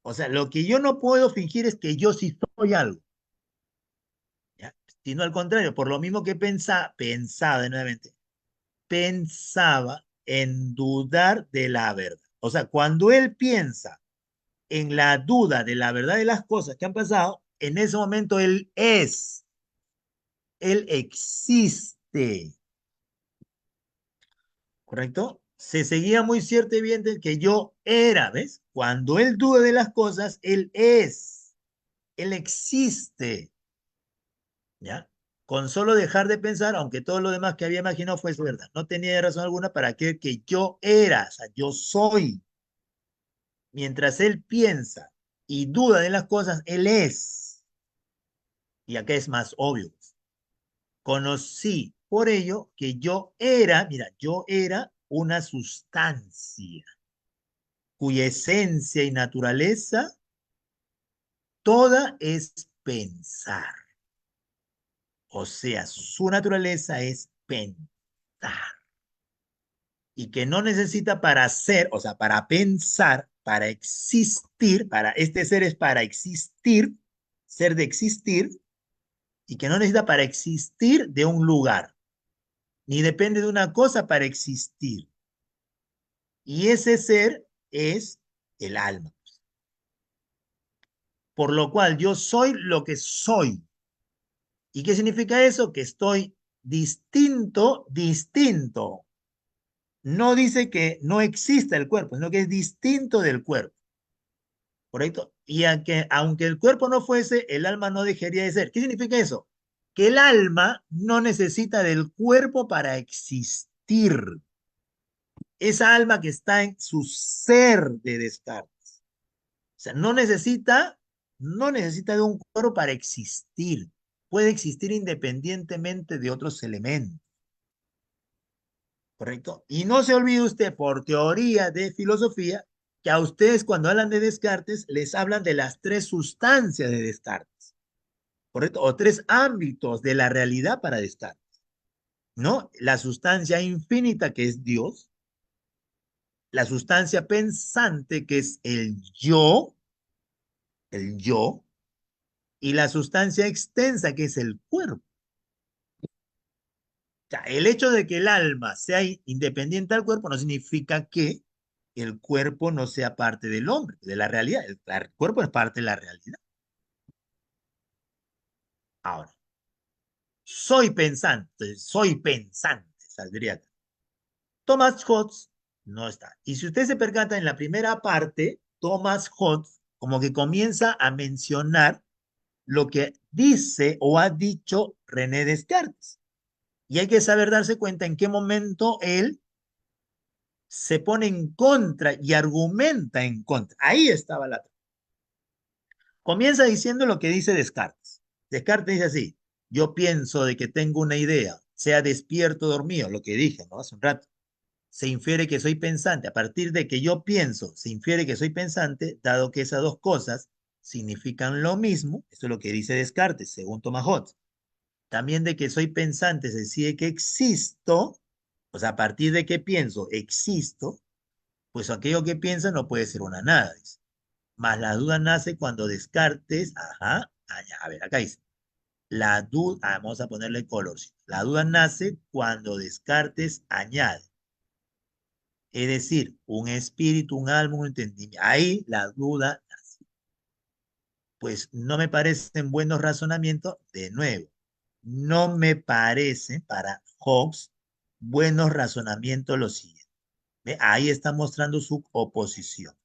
[SPEAKER 1] O sea, lo que yo no puedo fingir es que yo sí soy algo, ¿ya? Sino al contrario, por lo mismo que pensaba nuevamente, pensaba en dudar de la verdad. O sea, cuando él piensa en la duda de la verdad de las cosas que han pasado, en ese momento él existe, ¿correcto? Se seguía muy cierto y evidente que yo era, ¿ves? Cuando él duda de las cosas, él existe, ¿ya? Con solo dejar de pensar, aunque todo lo demás que había imaginado fuese verdad. No tenía razón alguna para creer que yo era, o sea, yo soy. Mientras él piensa y duda de las cosas, él es. Y acá es más obvio. Conocí por ello que yo era, mira, yo era una sustancia cuya esencia y naturaleza toda es pensar. O sea, su naturaleza es pensar. Y que no necesita para ser, o sea, para pensar, para existir, para este ser es para existir, ser de existir, y que no necesita para existir de un lugar, ni depende de una cosa para existir. Y ese ser es el alma. Por lo cual yo soy lo que soy. ¿Y qué significa eso? Que estoy distinto. No dice que no exista el cuerpo, sino que es distinto del cuerpo. ¿Correcto? Y aunque el cuerpo no fuese, el alma no dejaría de ser. ¿Qué significa eso? Que el alma no necesita del cuerpo para existir. Esa alma que está en su ser de Descartes. O sea, no necesita de un cuerpo para existir. Puede existir independientemente de otros elementos. ¿Correcto? Y no se olvide usted, por teoría de filosofía, que a ustedes cuando hablan de Descartes les hablan de las tres sustancias de Descartes. ¿Correcto? O tres ámbitos de la realidad para Descartes. ¿No? La sustancia infinita que es Dios, la sustancia pensante que es el yo, y la sustancia extensa que es el cuerpo. sea, el hecho de que el alma sea independiente del cuerpo no significa que el cuerpo no sea parte del hombre, de la realidad. El cuerpo es parte de la realidad. Ahora, soy pensante, saldría acá. Thomas Hobbes no está. Y si usted se percata en la primera parte, Thomas Hobbes como que comienza a mencionar lo que dice o ha dicho René Descartes. Y hay que saber darse cuenta en qué momento él se pone en contra y argumenta en contra. Ahí estaba la... Comienza diciendo lo que dice Descartes. Descartes dice así, yo pienso de que tengo una idea, sea despierto o dormido, lo que dije, ¿no? Hace un rato. Se infiere que soy pensante. A partir de que yo pienso, se infiere que soy pensante, dado que esas dos cosas significan lo mismo, esto es lo que dice Descartes, según Thomas Hobbes. También de que soy pensante se decide que existo, o sea, a partir de que pienso, existo, pues aquello que piensa no puede ser una nada. Dice. Más la duda nace cuando Descartes, ajá, a ver, acá dice, la duda, vamos a ponerle color. La duda nace cuando Descartes añade, es decir, un espíritu, un alma, un entendimiento. Ahí la duda nace. Pues no me parecen buenos razonamientos, de nuevo, no me parece para Hobbes buenos razonamientos los siguientes. ¿Ve? Ahí está mostrando su oposición.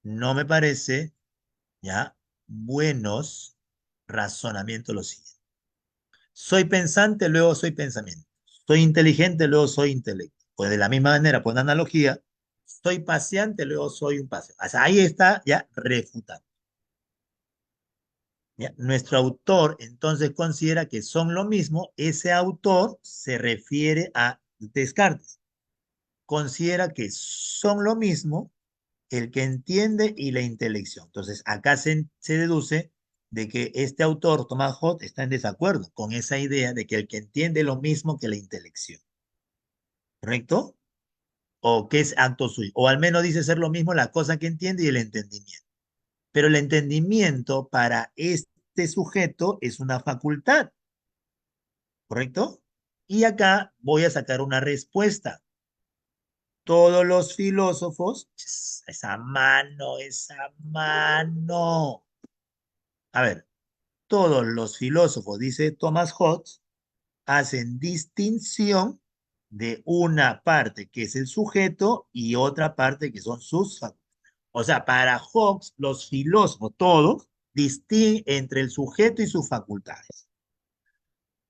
[SPEAKER 1] No me parece, ya, buenos razonamientos los siguientes. Soy pensante, luego soy pensamiento. Soy inteligente, luego soy intelecto. Pues de la misma manera, por una analogía, soy paseante, luego soy un paseo. O sea, ahí está ya refutado. ¿Ya? Nuestro autor entonces considera que son lo mismo. Ese autor se refiere a Descartes. Considera que son lo mismo el que entiende y la intelección. Entonces, acá se deduce de que este autor, Thomas Hobbes, está en desacuerdo con esa idea de que el que entiende lo mismo que la intelección. ¿Correcto? O que es acto suyo. O al menos dice ser lo mismo la cosa que entiende y el entendimiento. Pero el entendimiento para este sujeto es una facultad. ¿Correcto? Y acá voy a sacar una respuesta. Todos los filósofos, esa mano. A ver, todos los filósofos, dice Thomas Hobbes, hacen distinción de una parte que es el sujeto y otra parte que son sus facultades. O sea, para Hobbes, los filósofos, todos, distinguen entre el sujeto y sus facultades.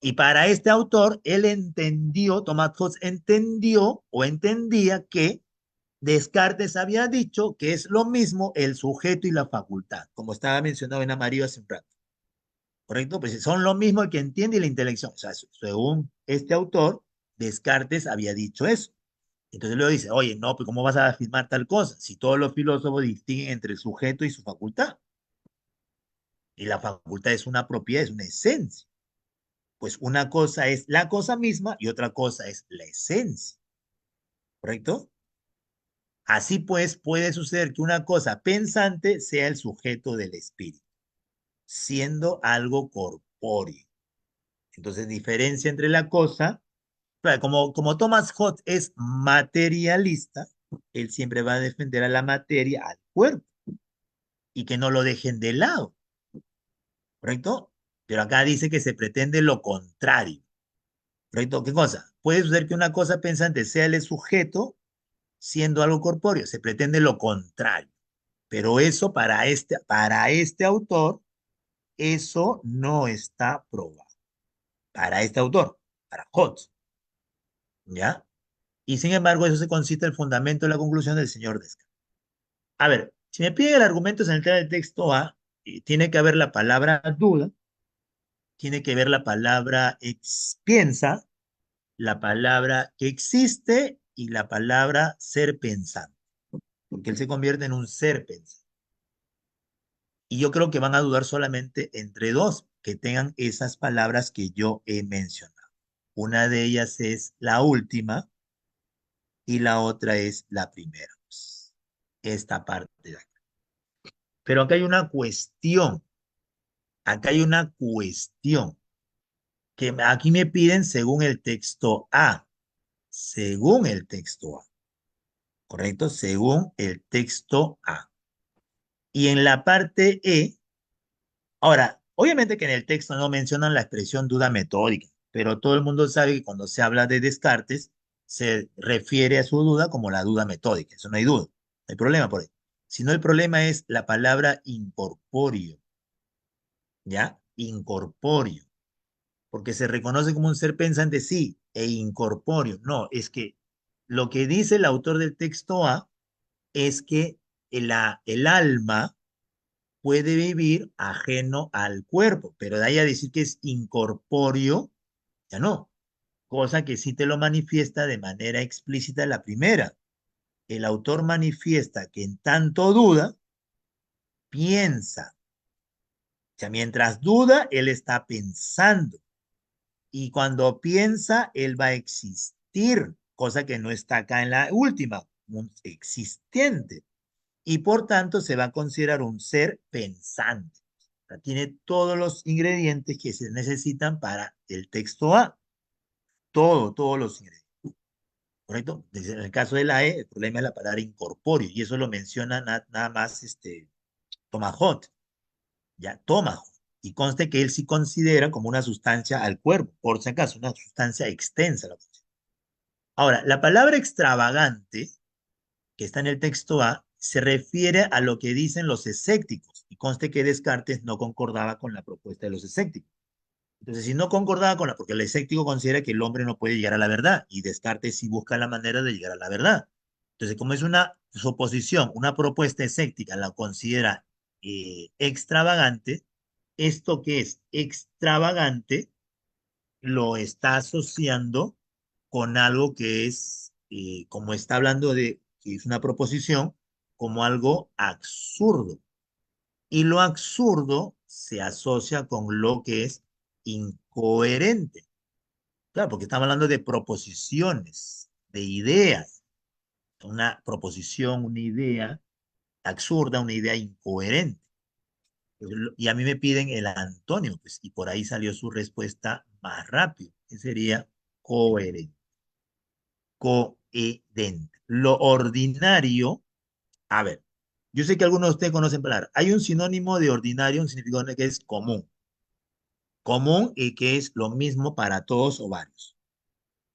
[SPEAKER 1] Y para este autor, él entendió, Thomas Hobbes entendió o entendía que Descartes había dicho que es lo mismo el sujeto y la facultad, como estaba mencionado en Amarillo hace un rato. ¿Correcto? Pues son lo mismo el que entiende la intelección. O sea, según este autor, Descartes había dicho eso. Entonces luego dice, oye, no, pues ¿cómo vas a afirmar tal cosa? Si todos los filósofos distinguen entre el sujeto y su facultad. Y la facultad es una propiedad, es una esencia. Pues una cosa es la cosa misma y otra cosa es la esencia. ¿Correcto? Así pues, puede suceder que una cosa pensante sea el sujeto del espíritu, siendo algo corpóreo. Entonces, diferencia entre la cosa, claro, como Thomas Hobbes es materialista, él siempre va a defender a la materia, al cuerpo, y que no lo dejen de lado, ¿correcto? Pero acá dice que se pretende lo contrario, ¿correcto? ¿Qué cosa? Puede suceder que una cosa pensante sea el sujeto siendo algo corpóreo, se pretende lo contrario. Pero eso para este autor, eso no está probado. Para este autor, para Hobbes, ¿ya? Y sin embargo, eso se concita el fundamento de la conclusión del señor Descartes. A ver, si me pide el argumento central del texto A, tiene que haber la palabra duda, tiene que ver la palabra piensa, la palabra que existe y la palabra ser pensante, porque él se convierte en un ser pensante. Y yo creo que van a dudar solamente entre dos que tengan esas palabras que yo he mencionado. Una de ellas es la última y la otra es la primera. Pues, esta parte de acá. Pero acá hay una cuestión. Acá hay una cuestión. Que aquí me piden según el texto A, según el texto A, ¿correcto? Según el texto A. Y en la parte E, ahora, obviamente que en el texto no mencionan la expresión duda metódica, pero todo el mundo sabe que cuando se habla de Descartes, se refiere a su duda como la duda metódica, eso no hay duda, no hay problema por ahí. Sino el problema es la palabra incorpóreo, ¿ya? Incorpóreo, porque se reconoce como un ser pensante, sí, e incorpóreo. No, es que lo que dice el autor del texto A es que el alma puede vivir ajeno al cuerpo, pero de ahí a decir que es incorpóreo, ya no, cosa que sí te lo manifiesta de manera explícita la primera. El autor manifiesta que en tanto duda, piensa. O sea, mientras duda, él está pensando. Y cuando piensa, él va a existir, cosa que no está acá en la última, un existente. Y por tanto se va a considerar un ser pensante. O sea, tiene todos los ingredientes que se necesitan para el texto A. Todos los ingredientes. ¿Correcto? En el caso de la E, el problema es la palabra incorpóreo, y eso lo menciona nada más Thomas Hobbes, ya, Thomas Hobbes. Y conste que él sí considera como una sustancia al cuerpo, por si acaso, una sustancia extensa. Ahora, la palabra extravagante que está en el texto A, se refiere a lo que dicen los escépticos. Y conste que Descartes no concordaba con la propuesta de los escépticos. Entonces, si no concordaba con la, porque el escéptico considera que el hombre no puede llegar a la verdad, y Descartes sí busca la manera de llegar a la verdad. Entonces, como es una suposición, una propuesta escéptica, la considera extravagante, esto que es extravagante lo está asociando con algo que es, como está hablando de, que es una proposición, como algo absurdo. Y lo absurdo se asocia con lo que es incoherente. Claro, porque estamos hablando de proposiciones, de ideas. Una proposición, una idea absurda, una idea incoherente. Y a mí me piden el antónimo, pues, y por ahí salió su respuesta más rápido, que sería coherente. Coherente. Lo ordinario, a ver, yo sé que algunos de ustedes conocen palabras. Hay un sinónimo de ordinario, un significado que es común. Común y que es lo mismo para todos o varios.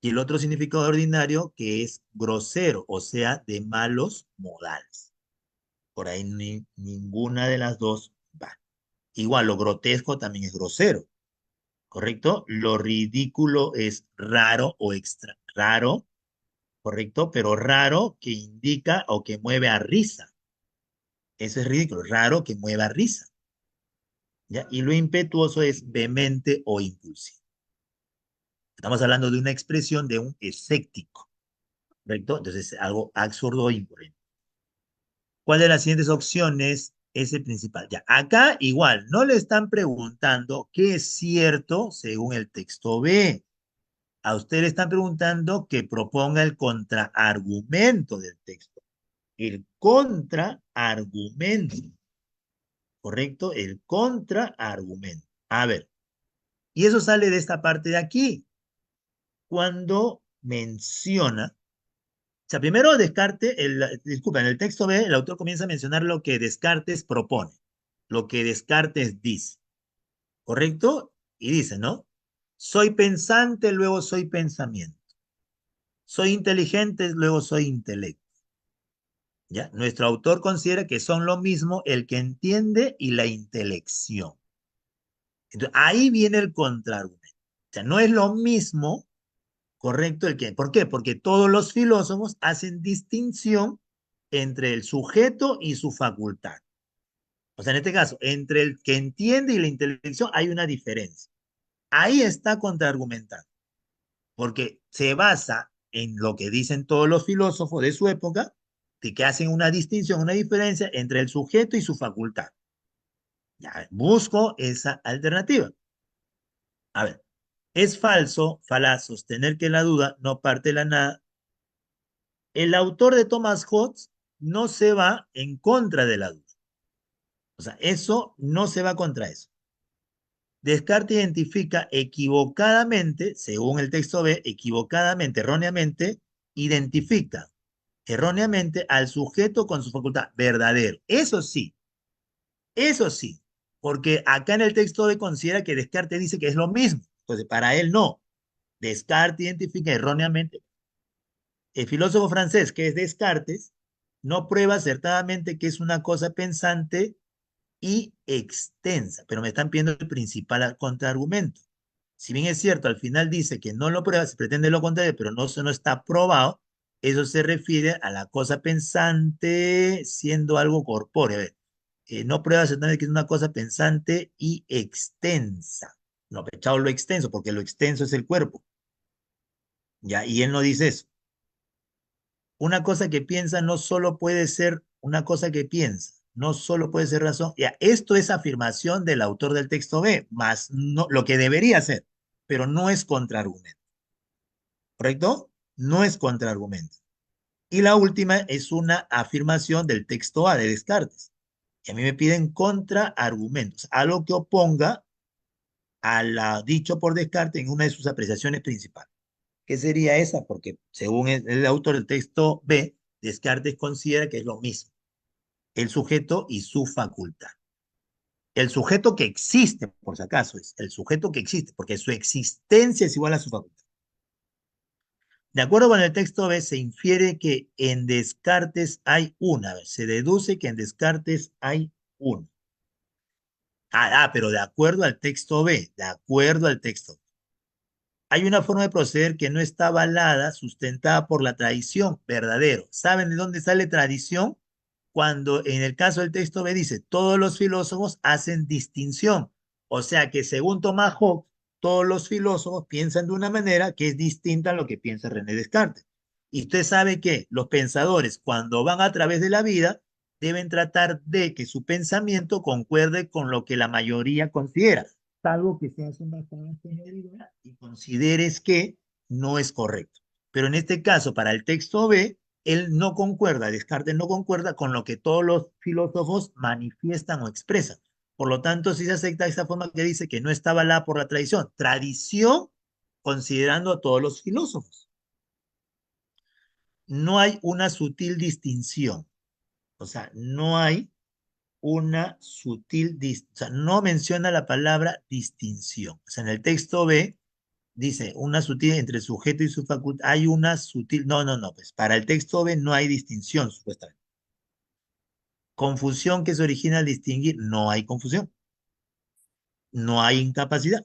[SPEAKER 1] Y el otro significado de ordinario que es grosero, o sea, de malos modales. Por ahí ninguna de las dos va. Igual, lo grotesco también es grosero, ¿correcto? Lo ridículo es raro o extra raro, ¿correcto? Pero raro que indica o que mueve a risa. Eso es ridículo, raro que mueva a risa. ¿Ya? Y lo impetuoso es vehemente o impulsivo. Estamos hablando de una expresión de un escéptico, ¿correcto? Entonces, algo absurdo o incoherente. ¿Cuál de las siguientes opciones es el principal? Ya, acá igual, no le están preguntando qué es cierto según el texto B. A usted le están preguntando que proponga el contraargumento del texto. El contraargumento, ¿correcto? El contraargumento. A ver, y eso sale de esta parte de aquí, cuando menciona, o sea, primero Descartes, disculpa, en el texto B, el autor comienza a mencionar lo que Descartes propone, lo que Descartes dice, ¿correcto? Y dice, ¿no? Soy pensante, luego soy pensamiento. Soy inteligente, luego soy intelecto. ¿Ya? Nuestro autor considera que son lo mismo el que entiende y la intelección. Entonces, ahí viene el contraargumento. O sea, no es lo mismo, correcto, el que. ¿Por qué? Porque todos los filósofos hacen distinción entre el sujeto y su facultad. O sea, en este caso, entre el que entiende y la intelección hay una diferencia. Ahí está contraargumentado, porque se basa en lo que dicen todos los filósofos de su época, de que hacen una distinción, una diferencia entre el sujeto y su facultad. Ya, busco esa alternativa. A ver, es falso, falaz, sostener que la duda no parte de la nada. El autor de Thomas Hobbes no se va en contra de la duda. O sea, eso no se va contra eso. Descartes identifica equivocadamente, según el texto B, equivocadamente, erróneamente, identifica erróneamente al sujeto con su facultad verdadero. Eso sí, porque acá en el texto B considera que Descartes dice que es lo mismo. Entonces, para él no. Descartes identifica erróneamente. El filósofo francés, que es Descartes, no prueba acertadamente que es una cosa pensante y extensa, pero me están pidiendo el principal contraargumento. Si bien es cierto, al final dice que no lo prueba, se pretende lo contrario, pero no, eso no está probado, eso se refiere a la cosa pensante siendo algo corpóreo. A ver, no prueba acertadamente que es una cosa pensante y extensa. No, pechado lo extenso, porque lo extenso es el cuerpo, ¿ya? Y él no dice eso. Una cosa que piensa no solo puede ser una cosa que piensa, no solo puede ser razón. Ya, esto es afirmación del autor del texto B, más no, lo que debería ser, pero no es contraargumento, ¿correcto? No es contraargumento. Y la última es una afirmación del texto A de Descartes. Y a mí me piden contraargumentos, algo que oponga a lo dicho por Descartes en una de sus apreciaciones principales. ¿Qué sería esa? Porque según el autor del texto B, Descartes considera que es lo mismo el sujeto y su facultad. El sujeto que existe, por si acaso, es el sujeto que existe, porque su existencia es igual a su facultad. De acuerdo con el texto B, se infiere que en Descartes hay una, se deduce que en Descartes hay una. Pero de acuerdo al texto B, de acuerdo al texto B. Hay una forma de proceder que no está avalada, sustentada por la tradición, verdadero. ¿Saben de dónde sale tradición? Cuando en el caso del texto B dice, todos los filósofos hacen distinción. O sea que según Thomas Hobbes, todos los filósofos piensan de una manera que es distinta a lo que piensa René Descartes. Y usted sabe que los pensadores, cuando van a través de la vida, deben tratar de que su pensamiento concuerde con lo que la mayoría considera, salvo que seas un bastante generalidad y consideres que no es correcto. Pero en este caso, para el texto B, él no concuerda, Descartes no concuerda con lo que todos los filósofos manifiestan o expresan. Por lo tanto, si se acepta esta forma que dice que no está avalada por la tradición, tradición considerando a todos los filósofos. No hay una sutil distinción, o sea, no hay una sutil, o sea, no menciona la palabra distinción. O sea, en el texto B dice una sutil entre sujeto y su facultad, hay una sutil, no, pues para el texto B no hay distinción, supuestamente. Confusión que se origina al distinguir, no hay confusión, no hay incapacidad.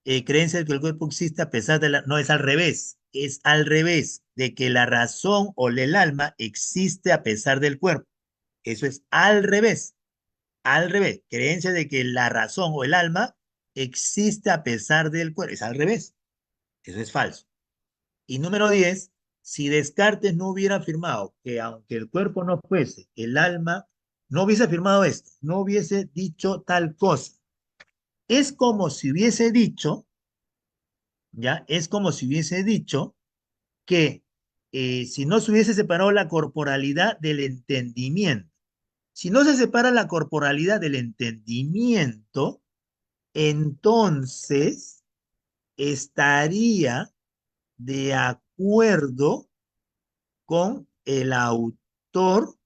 [SPEAKER 1] Creencia de que el cuerpo existe a pesar de la... No, es al revés, de que la razón o el alma existe a pesar del cuerpo. Eso es al revés. Creencia de que la razón o el alma existe a pesar del cuerpo, es al revés. Eso es falso. Y número 10, si Descartes no hubiera afirmado que aunque el cuerpo no fuese, el alma no hubiese afirmado esto, no hubiese dicho tal cosa. Es como si hubiese dicho, ¿ya? Es como si hubiese dicho que si no se hubiese separado la corporalidad del entendimiento, si no se separa la corporalidad del entendimiento, entonces estaría de acuerdo con el autor,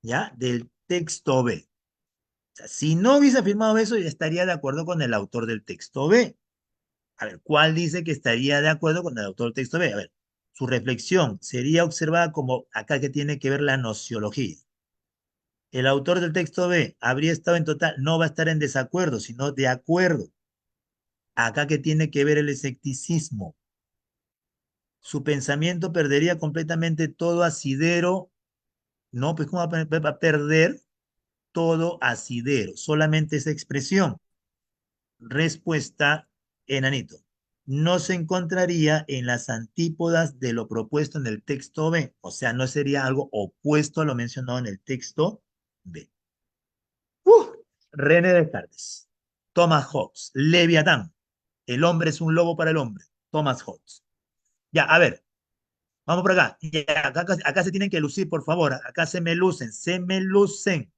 [SPEAKER 1] ¿ya? Del texto B. O sea, si no hubiese afirmado eso, ya estaría de acuerdo con el autor del texto B. A ver, ¿cuál dice que estaría de acuerdo con el autor del texto B? A ver, su reflexión sería observada como acá que tiene que ver la nociología. El autor del texto B habría estado en total, no va a estar en desacuerdo, sino de acuerdo. Acá que tiene que ver el escepticismo. Su pensamiento perdería completamente todo asidero. No, pues ¿cómo va a perder todo asidero? Solamente esa expresión. Respuesta, enanito. No se encontraría en las antípodas de lo propuesto en el texto B. O sea, no sería algo opuesto a lo mencionado en el texto B. René Descartes. Thomas Hobbes. Leviatán. El hombre es un lobo para el hombre. Thomas Hobbes. Ya, a ver, vamos por acá. Ya, acá se tienen que lucir, por favor. Acá se me lucen, se me lucen.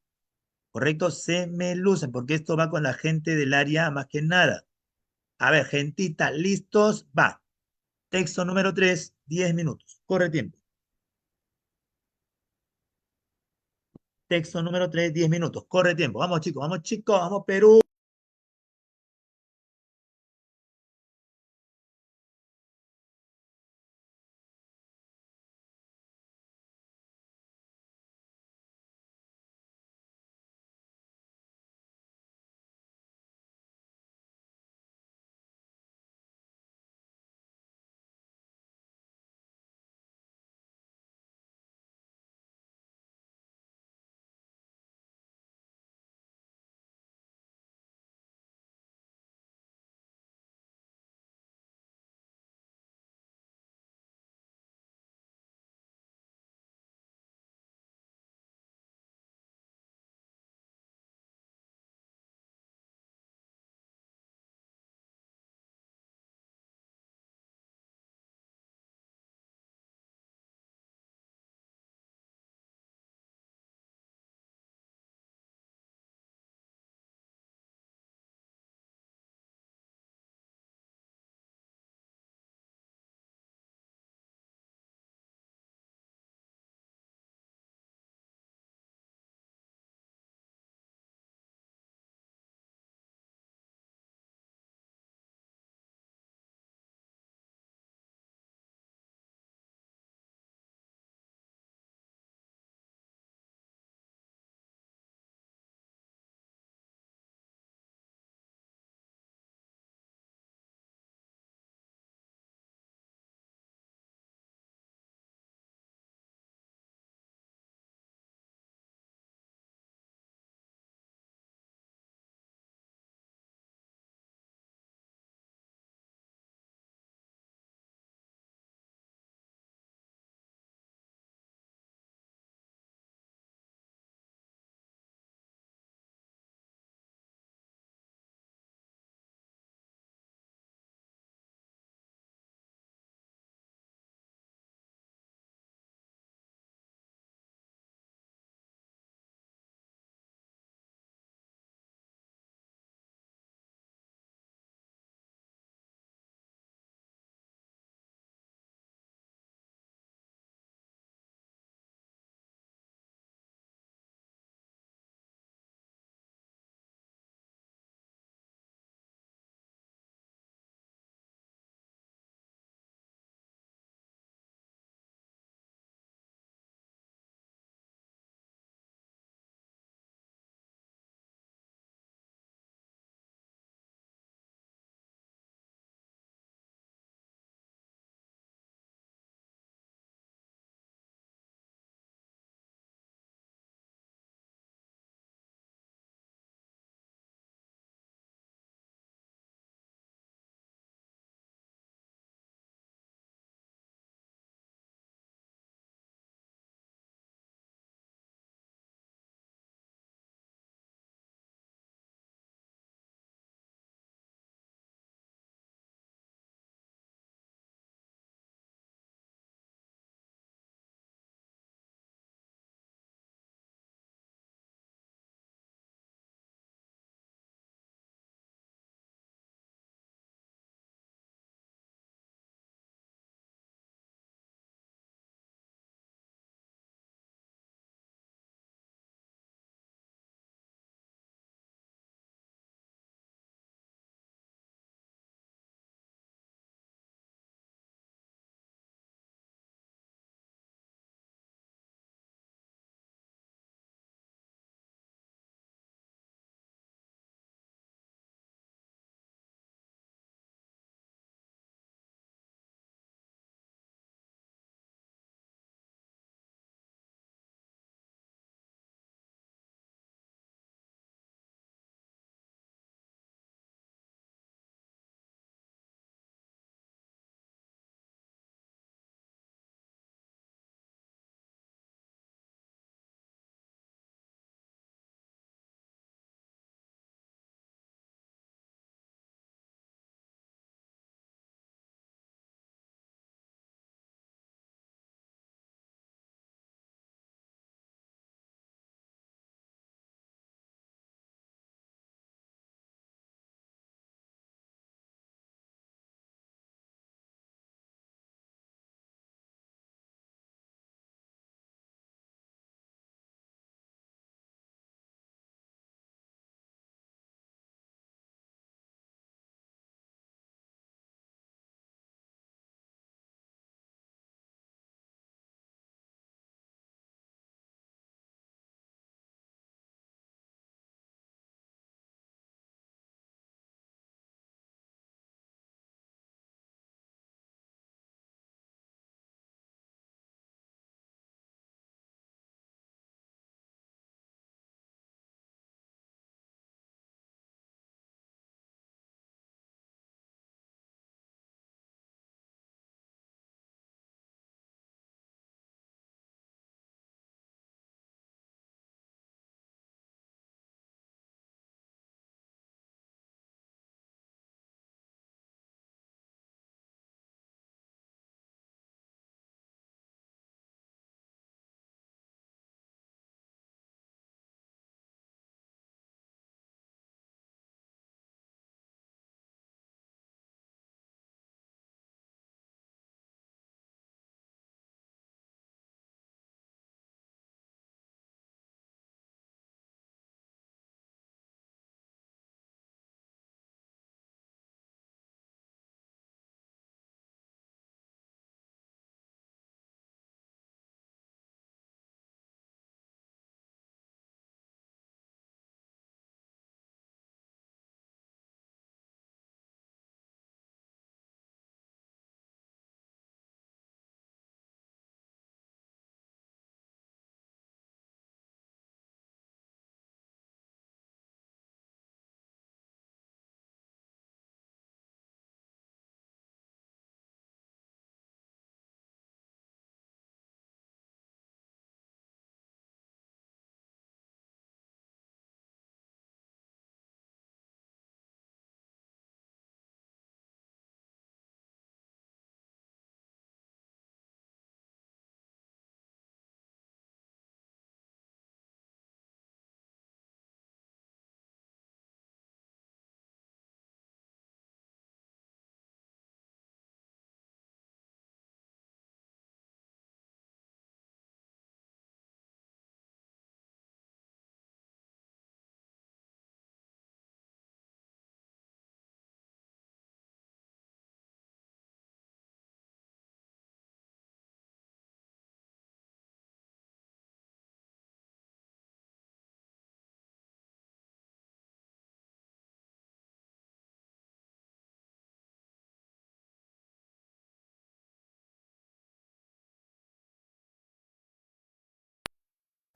[SPEAKER 1] ¿correcto? Se me lucen, porque esto va con la gente del área más que nada. A ver, gentita, listos, va. Texto número 3, 10 minutos. Corre tiempo. Texto número 3, 10 minutos. Corre tiempo. Vamos chicos, vamos Perú.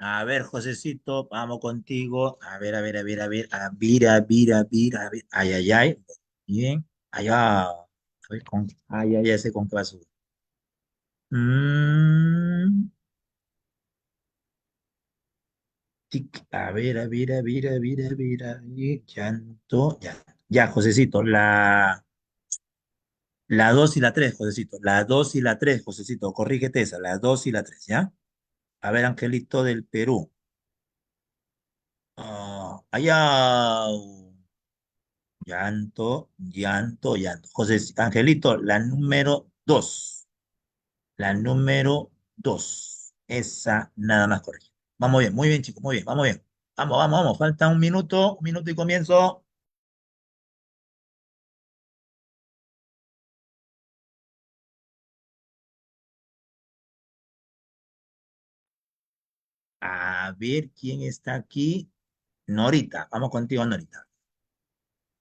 [SPEAKER 1] A ver, Josecito, vamos contigo. A ver, a ver, a ver, a ver, a ver, a ver, a ver, a ver. Ay, ay, ay. Bien. Allá. A ver, con... Ay, ay, ya sé con qué va a subir. Mm, a ver, a ver, a ver, a ver, a ver, a ver. Llanto. Ya, ya, Josecito. La 2 y la 3, Josecito. La 2 y la 3, Josecito. Corrígete esa. La 2 y la 3, ¿ya? A ver, Angelito del Perú. Allá. Llanto, llanto, llanto. José Angelito, la número 2. La número 2. Esa nada más correcta. Vamos bien, muy bien, chicos, muy bien, vamos bien. Vamos, vamos, vamos. Falta un minuto y comienzo. A ver quién está aquí. Norita, vamos contigo, Norita.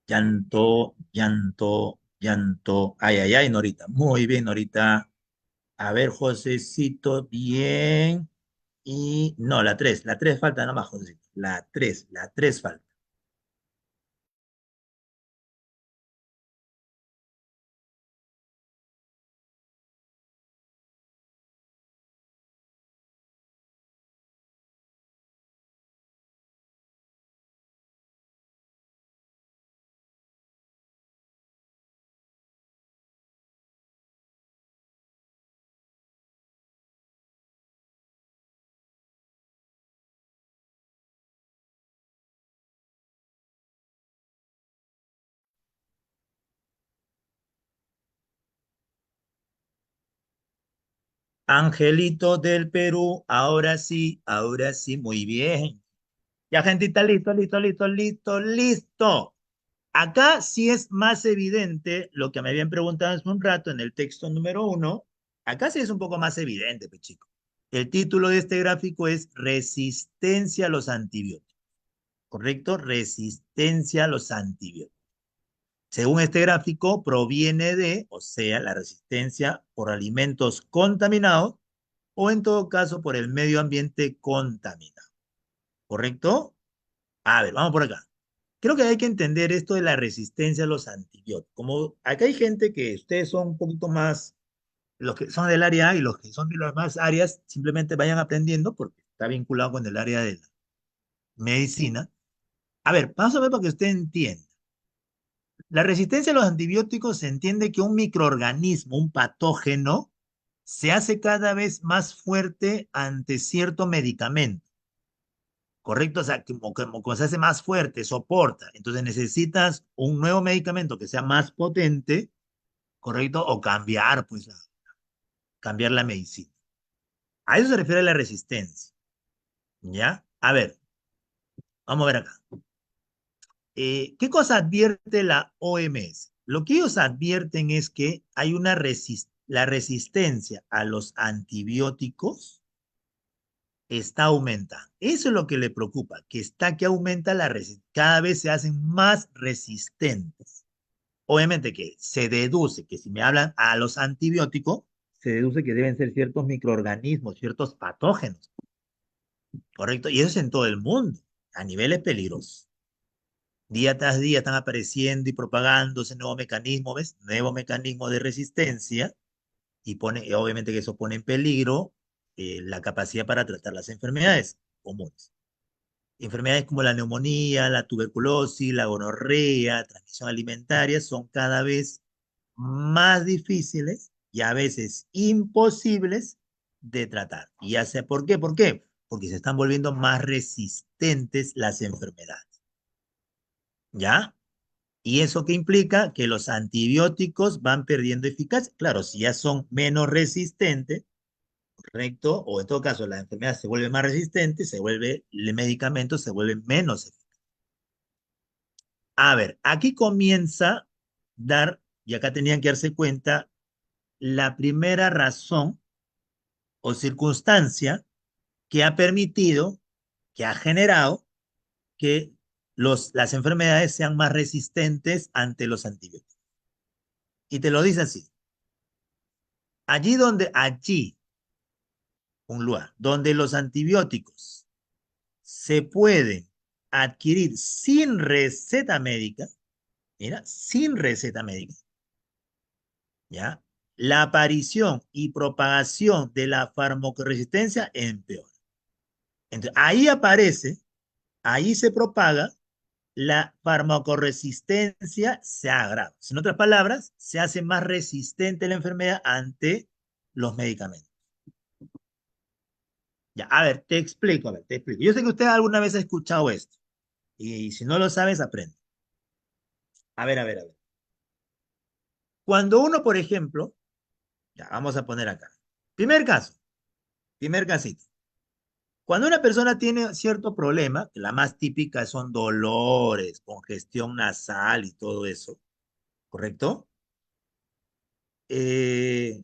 [SPEAKER 1] Llanto, llanto, llanto. Ay, ay, ay, Norita. Muy bien, Norita. A ver, Josecito, bien. Y no, la 3 falta nada más, Josecito. La 3 falta. Angelito del Perú, ahora sí, muy bien. Ya, gentita, listo, listo, listo, listo, listo. Acá sí es más evidente lo que me habían preguntado hace un rato en el texto número 1. Acá sí es un poco más evidente, pues chico. El título de este gráfico es Resistencia a los antibióticos, ¿correcto? Resistencia a los antibióticos. Según este gráfico, proviene de, o sea, la resistencia por alimentos contaminados o en todo caso por el medio ambiente contaminado. ¿Correcto? A ver, vamos por acá. Creo que hay que entender esto de la resistencia a los antibióticos. Como acá hay gente que ustedes son un poquito más, los que son del área A y los que son de las más áreas, simplemente vayan aprendiendo porque está vinculado con el área de la medicina. A ver, vamos a ver para que usted entienda. La resistencia a los antibióticos se entiende que un microorganismo, un patógeno, se hace cada vez más fuerte ante cierto medicamento. ¿Correcto? O sea, como se hace más fuerte, soporta. Entonces necesitas un nuevo medicamento que sea más potente, ¿correcto? O cambiar, pues, cambiar la medicina. A eso se refiere la resistencia, ¿ya? A ver, vamos a ver acá. ¿Qué cosa advierte la OMS? Lo que ellos advierten es que hay la resistencia a los antibióticos está aumentando. Eso es lo que le preocupa, que aumenta la resistencia, cada vez se hacen más resistentes. Obviamente que se deduce que si me hablan a los antibióticos, se deduce que deben ser ciertos microorganismos, ciertos patógenos, ¿correcto? Y eso es en todo el mundo, a niveles peligrosos. Día tras día están apareciendo y propagándose nuevos mecanismos, ¿ves? Nuevos mecanismos de resistencia y obviamente que eso pone en peligro la capacidad para tratar las enfermedades comunes. Enfermedades como la neumonía, la tuberculosis, la gonorrea, transmisión alimentaria son cada vez más difíciles y a veces imposibles de tratar. ¿Y ya sé por qué? ¿Por qué? Porque se están volviendo más resistentes las enfermedades. ¿Ya? ¿Y eso qué implica? Que los antibióticos van perdiendo eficacia. Claro, si ya son menos resistentes, ¿correcto? O en todo caso la enfermedad se vuelve más resistente, el medicamento se vuelve menos eficaz. A ver, aquí comienza dar, y acá tenían que darse cuenta, la primera razón o circunstancia que ha permitido, que ha generado que las enfermedades sean más resistentes ante los antibióticos. Y te lo dice así, allí, un lugar, donde los antibióticos se pueden adquirir sin receta médica, mira, sin receta médica, ¿ya? La aparición y propagación de la farmacoresistencia empeora. Entonces, ahí aparece, ahí se propaga, la farmacoresistencia se agrava. En otras palabras, se hace más resistente la enfermedad ante los medicamentos. Ya, a ver, te explico, a ver, te explico. Yo sé que usted alguna vez ha escuchado esto, y si no lo sabes, aprende. A ver, a ver, a ver. Cuando uno, por ejemplo, ya vamos a poner acá. Primer caso, primer casito. Cuando una persona tiene cierto problema, que la más típica son dolores, congestión nasal y todo eso, ¿correcto? Eh,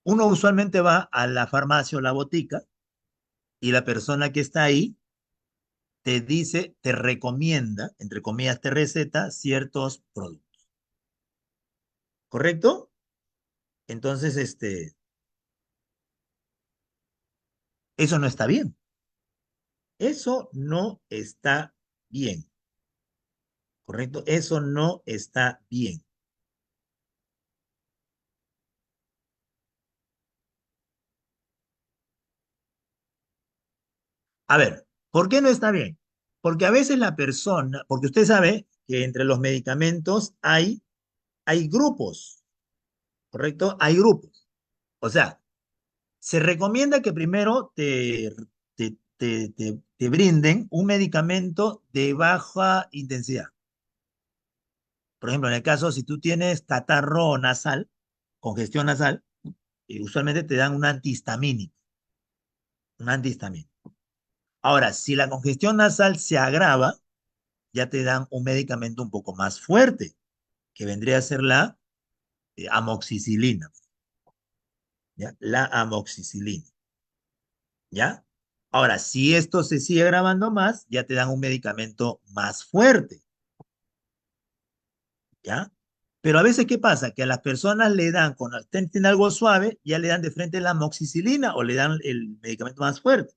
[SPEAKER 1] Uno usualmente va a la farmacia o la botica y la persona que está ahí te dice, te recomienda, entre comillas, te receta ciertos productos, ¿correcto? Entonces, eso no está bien. Eso no está bien, ¿correcto? Eso no está bien. A ver, ¿por qué no está bien? Porque a veces la persona, porque usted sabe que entre los medicamentos hay grupos, ¿correcto? Hay grupos. O sea, se recomienda que primero te brinden un medicamento de baja intensidad. Por ejemplo, en el caso, si tú tienes catarro nasal, congestión nasal, usualmente te dan un antihistamínico, un antihistamínico. Ahora, si la congestión nasal se agrava, ya te dan un medicamento un poco más fuerte, que vendría a ser la amoxicilina, ¿ya? La amoxicilina, ¿ya? Ahora, si esto se sigue agravando más, ya te dan un medicamento más fuerte, ¿ya? Pero a veces, ¿qué pasa? Que a las personas le dan, cuando tienen algo suave, ya le dan de frente la amoxicilina o le dan el medicamento más fuerte.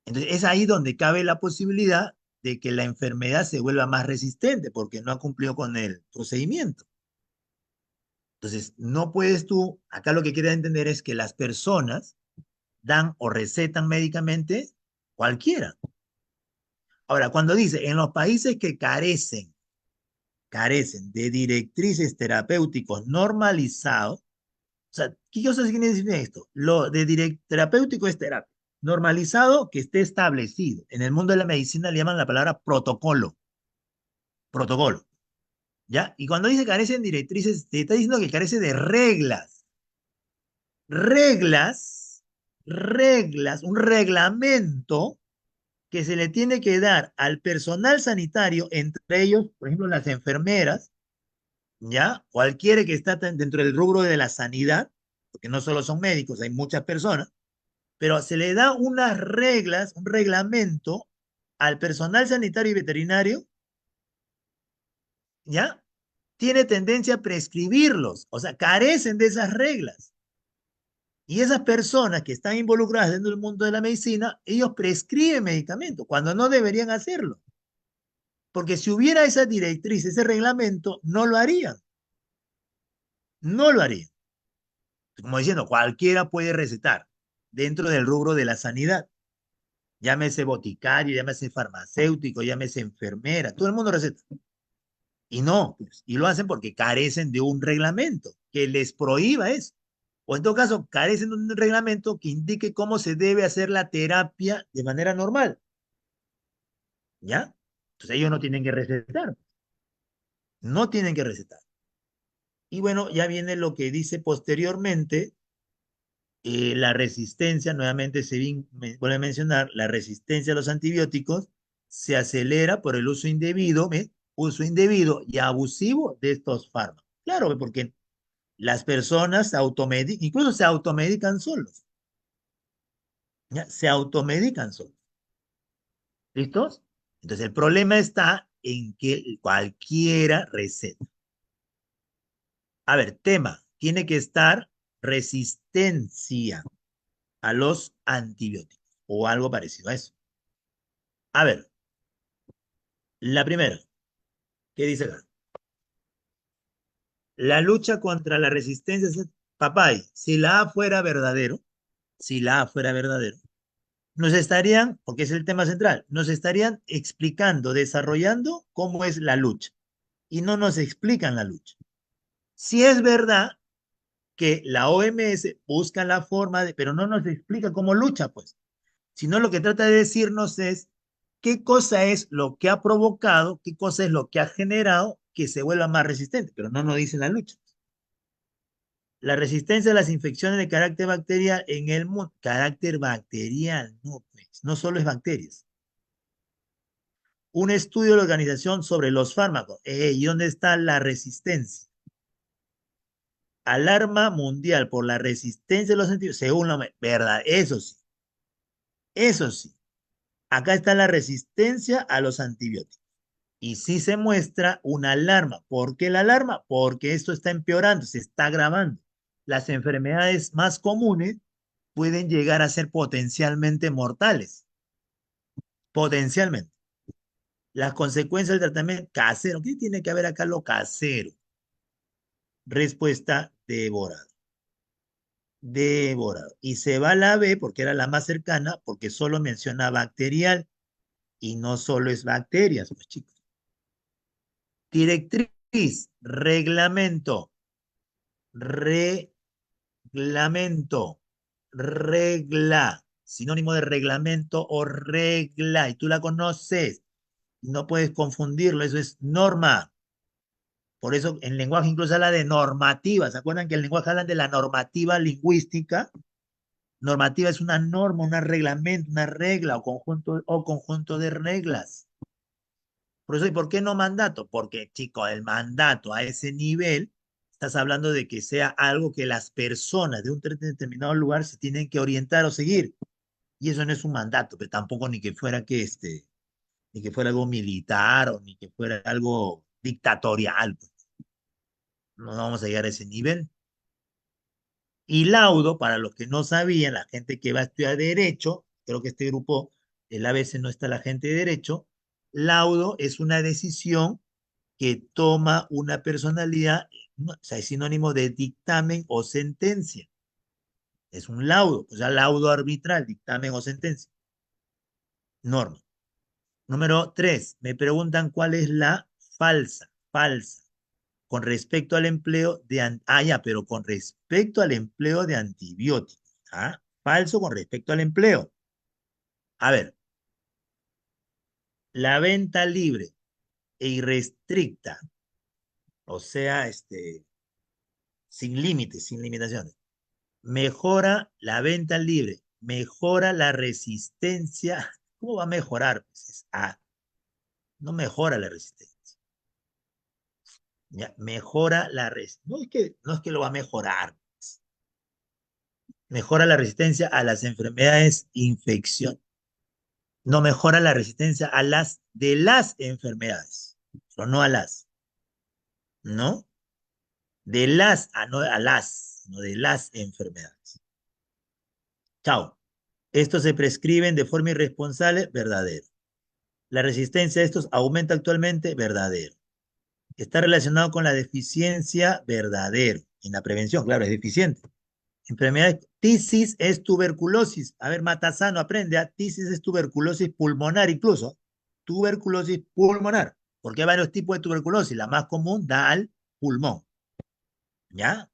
[SPEAKER 1] Entonces, es ahí donde cabe la posibilidad de que la enfermedad se vuelva más resistente porque no ha cumplido con el procedimiento. Entonces, no puedes tú, acá lo que quieres entender es que las personas dan o recetan medicamentos cualquiera. Ahora, cuando dice en los países que carecen de directrices terapéuticos normalizados, o sea, ¿qué cosa significa esto? Lo de terapéutico es terapia. Normalizado que esté establecido. En el mundo de la medicina le llaman la palabra protocolo. Protocolo. ¿Ya? Y cuando dice carecen directrices, te está diciendo que carece de reglas. Reglas, reglas, un reglamento que se le tiene que dar al personal sanitario, entre ellos, por ejemplo, las enfermeras, ¿ya? Cualquiera que está dentro del rubro de la sanidad, porque no solo son médicos, hay muchas personas, pero se le da unas reglas, un reglamento al personal sanitario y veterinario, ¿ya? Tiene tendencia a prescribirlos, o sea, carecen de esas reglas. Y esas personas que están involucradas dentro del mundo de la medicina, ellos prescriben medicamentos cuando no deberían hacerlo. Porque si hubiera esa directriz, ese reglamento, no lo harían. No lo harían. Como diciendo, cualquiera puede recetar dentro del rubro de la sanidad. Llámese boticario, llámese farmacéutico, llámese enfermera, todo el mundo receta. Y no, pues, y lo hacen porque carecen de un reglamento que les prohíba eso. O en todo caso, carecen de un reglamento que indique cómo se debe hacer la terapia de manera normal. ¿Ya? Entonces ellos no tienen que recetar. No tienen que recetar. Y bueno, ya viene lo que dice posteriormente, la resistencia, nuevamente me vuelve a mencionar, la resistencia a los antibióticos se acelera por el uso indebido, ¿ve? Uso indebido y abusivo de estos fármacos. Claro, porque las personas se automedican, incluso se automedican solos, ¿ya? Se automedican solos. ¿Listos? Entonces el problema está en que cualquiera receta. A ver, tema, tiene que estar resistencia a los antibióticos. o algo parecido a eso. A ver, la primera, ¿qué dice acá? La lucha contra la resistencia, papay, si la A fuera verdadero, si la A fuera verdadero, nos estarían, porque es el tema central, nos estarían explicando, desarrollando cómo es la lucha. Y no nos explican la lucha. Si es verdad que la OMS busca la forma de, pero no nos explica cómo lucha, pues, sino lo que trata de decirnos es qué cosa es lo que ha provocado, qué cosa es lo que ha generado que se vuelva más resistente, pero no nos dice la lucha. La resistencia a las infecciones de carácter bacterial en el mundo, carácter bacterial, no, pues, no solo es bacterias. Un estudio de la organización sobre los fármacos. ¿Y dónde está la resistencia? Alarma mundial por la resistencia de los antibióticos, según la verdad, eso sí, eso sí. Acá está la resistencia a los antibióticos. Y sí se muestra una alarma. ¿Por qué la alarma? Porque esto está empeorando, se está agravando. Las enfermedades más comunes pueden llegar a ser potencialmente mortales. Potencialmente. Las consecuencias del tratamiento casero. ¿Qué tiene que ver acá lo casero? Respuesta devorado. Devorado. Y se va a la B porque era la más cercana, porque solo menciona bacterial y no solo es bacterias, pues chicos. Directriz, reglamento, reglamento, regla, sinónimo de reglamento o regla, y tú la conoces, no puedes confundirlo, eso es norma. Por eso en lenguaje incluso habla de normativa. ¿Se acuerdan que en lenguaje hablan de la normativa lingüística? Normativa es una norma, un reglamento, una regla o conjunto de reglas. Por eso, ¿y por qué no mandato? Porque, chico, el mandato a ese nivel, estás hablando de que sea algo que las personas de un determinado lugar se tienen que orientar o seguir. Y eso no es un mandato, pero tampoco ni que fuera ni que fuera algo militar o ni que fuera algo dictatorial, pues. No vamos a llegar a ese nivel. Y laudo, para los que no sabían, la gente que va a estudiar derecho, creo que este grupo, el ABC no está la gente de derecho, laudo es una decisión que toma una personalidad, o sea, es sinónimo de dictamen o sentencia. Es un laudo, o sea, laudo arbitral, dictamen o sentencia. Norma. Número 3, me preguntan cuál es la falsa, falsa, con respecto al empleo ya, pero con respecto al empleo de antibióticos. ¿Ah? Falso con respecto al empleo. A ver, la venta libre e irrestricta, o sea, sin límites, sin limitaciones, mejora la venta libre, mejora la resistencia. ¿Cómo va a mejorar? Pues no mejora la resistencia. ¿Ya? Mejora la resistencia. No es que lo va a mejorar. Mejora la resistencia a las enfermedades, infección. No mejora la resistencia a de las enfermedades, pero no a las, ¿no? No a las, no de las enfermedades. Chao. Estos se prescriben de forma irresponsable, verdadero. La resistencia a estos aumenta actualmente, verdadero. Está relacionado con la deficiencia, verdadero. En la prevención, claro, es deficiente. Enfermedad, tisis es tuberculosis. A ver, Matasano, aprende. Tisis es tuberculosis pulmonar incluso. Tuberculosis pulmonar. Porque hay varios tipos de tuberculosis. La más común da al pulmón. ¿Ya?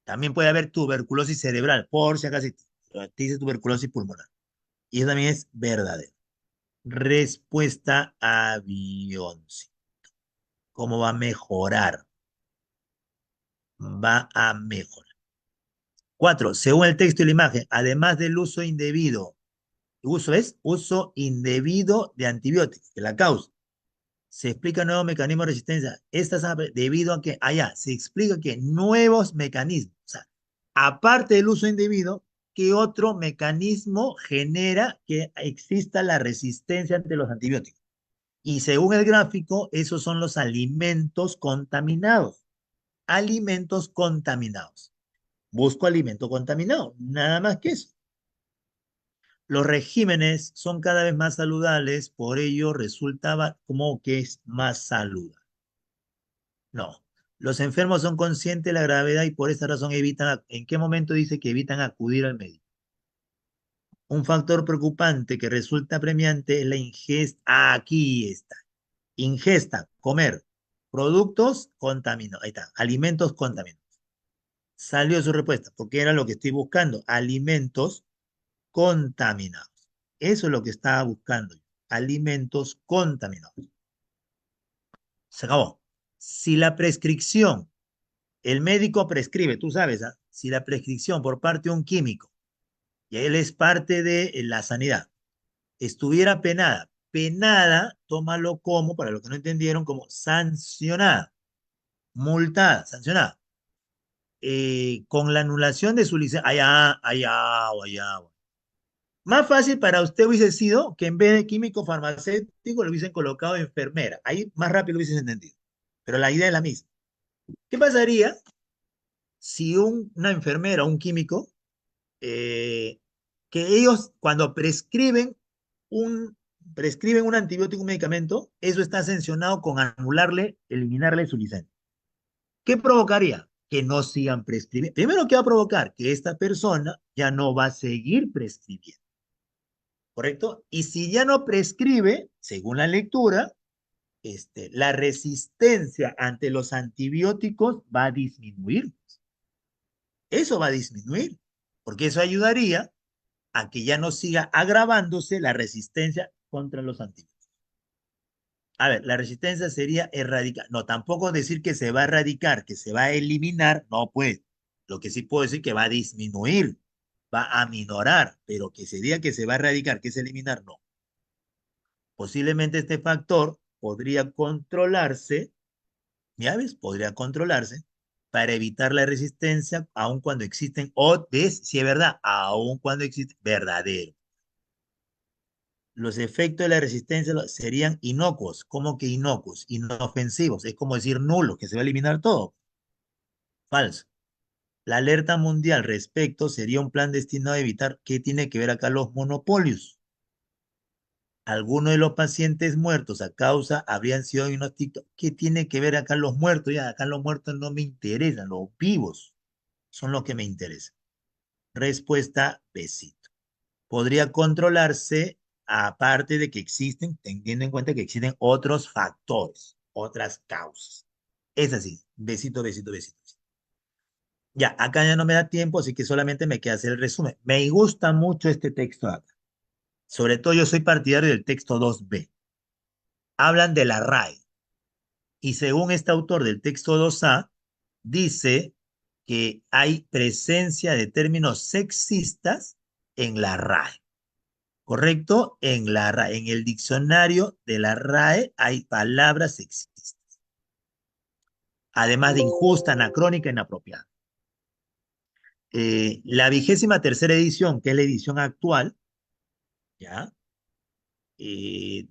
[SPEAKER 1] También puede haber tuberculosis cerebral, por si acaso. Tisis tuberculosis pulmonar. Y eso también es verdadero. Respuesta avión. ¿Cómo va a mejorar? Va a mejorar. 4. Según el texto y la imagen, además del uso indebido. Uso indebido de antibióticos, que la causa. Se explica nuevo mecanismo de resistencia. Debido a que, allá, se explica que nuevos mecanismos. O sea, aparte del uso indebido, ¿qué otro mecanismo genera que exista la resistencia ante los antibióticos? Y según el gráfico, esos son los alimentos contaminados. Alimentos contaminados. Busco alimento contaminado, nada más que eso. Los regímenes son cada vez más saludables, por ello resultaba como que es más saludable. No. Los enfermos son conscientes de la gravedad y por esa razón evitan, ¿en qué momento dice que evitan acudir al médico? Un factor preocupante que resulta premiante es la ingesta. Aquí está. Ingesta, comer, productos contaminados. Ahí está, alimentos contaminados. Salió su respuesta, porque era lo que estoy buscando, alimentos contaminados. Eso es lo que estaba buscando yo, alimentos contaminados. Se acabó. Si la prescripción, el médico prescribe, tú sabes, ¿ah? Si la prescripción por parte de un químico, y él es parte de la sanidad, estuviera penada, penada, tómalo como, para los que no entendieron, como sancionada, multada, sancionada, con la anulación de su licencia, allá, allá, allá. Más fácil para usted hubiese sido que en vez de químico farmacéutico lo hubiesen colocado enfermera. Ahí más rápido lo hubiesen entendido. Pero la idea es la misma. ¿Qué pasaría si una enfermera o un químico, eh, que ellos cuando un, prescriben un antibiótico, un medicamento, eso está sancionado con anularle, eliminarle su licencia? ¿Qué provocaría? Que no sigan prescribiendo. Primero, ¿qué va a provocar? Que esta persona ya no va a seguir prescribiendo. ¿Correcto? Y si ya no prescribe, según la lectura, la resistencia ante los antibióticos va a disminuir. Eso va a disminuir, porque eso ayudaría a que ya no siga agravándose la resistencia contra los antibióticos. A ver, la resistencia sería erradicar. No, tampoco decir que se va a erradicar, que se va a eliminar, no pues. Lo que sí puedo decir que va a disminuir, va a minorar, pero que se diga que se va a erradicar, que es eliminar, no. Posiblemente este factor podría controlarse, ¿ya ves? Podría controlarse para evitar la resistencia, aun cuando existen, o si es verdad, aun cuando existen, verdadero. Los efectos de la resistencia serían inocuos. ¿Cómo que inocuos? Inofensivos. Es como decir nulo, que se va a eliminar todo. Falso. La alerta mundial respecto sería un plan destinado a evitar, ¿qué tiene que ver acá los monopolios? Algunos de los pacientes muertos a causa habrían sido diagnosticados. ¿Qué tiene que ver acá los muertos? Ya, acá los muertos no me interesan, los vivos son los que me interesan. Respuesta, besito. Podría controlarse, aparte de que existen, teniendo en cuenta que existen otros factores, otras causas. Es así, besito, besito, besito. Ya, acá ya no me da tiempo, así que solamente me queda hacer el resumen. Me gusta mucho este texto acá. Sobre todo yo soy partidario del texto 2b. Hablan de la RAE. Y según este autor del texto 2a, dice que hay presencia de términos sexistas en la RAE. ¿Correcto? En el diccionario de la RAE hay palabras sexistas, además de injusta, anacrónica, inapropiada. La 23ª edición, que es la edición actual, ¿ya? Hay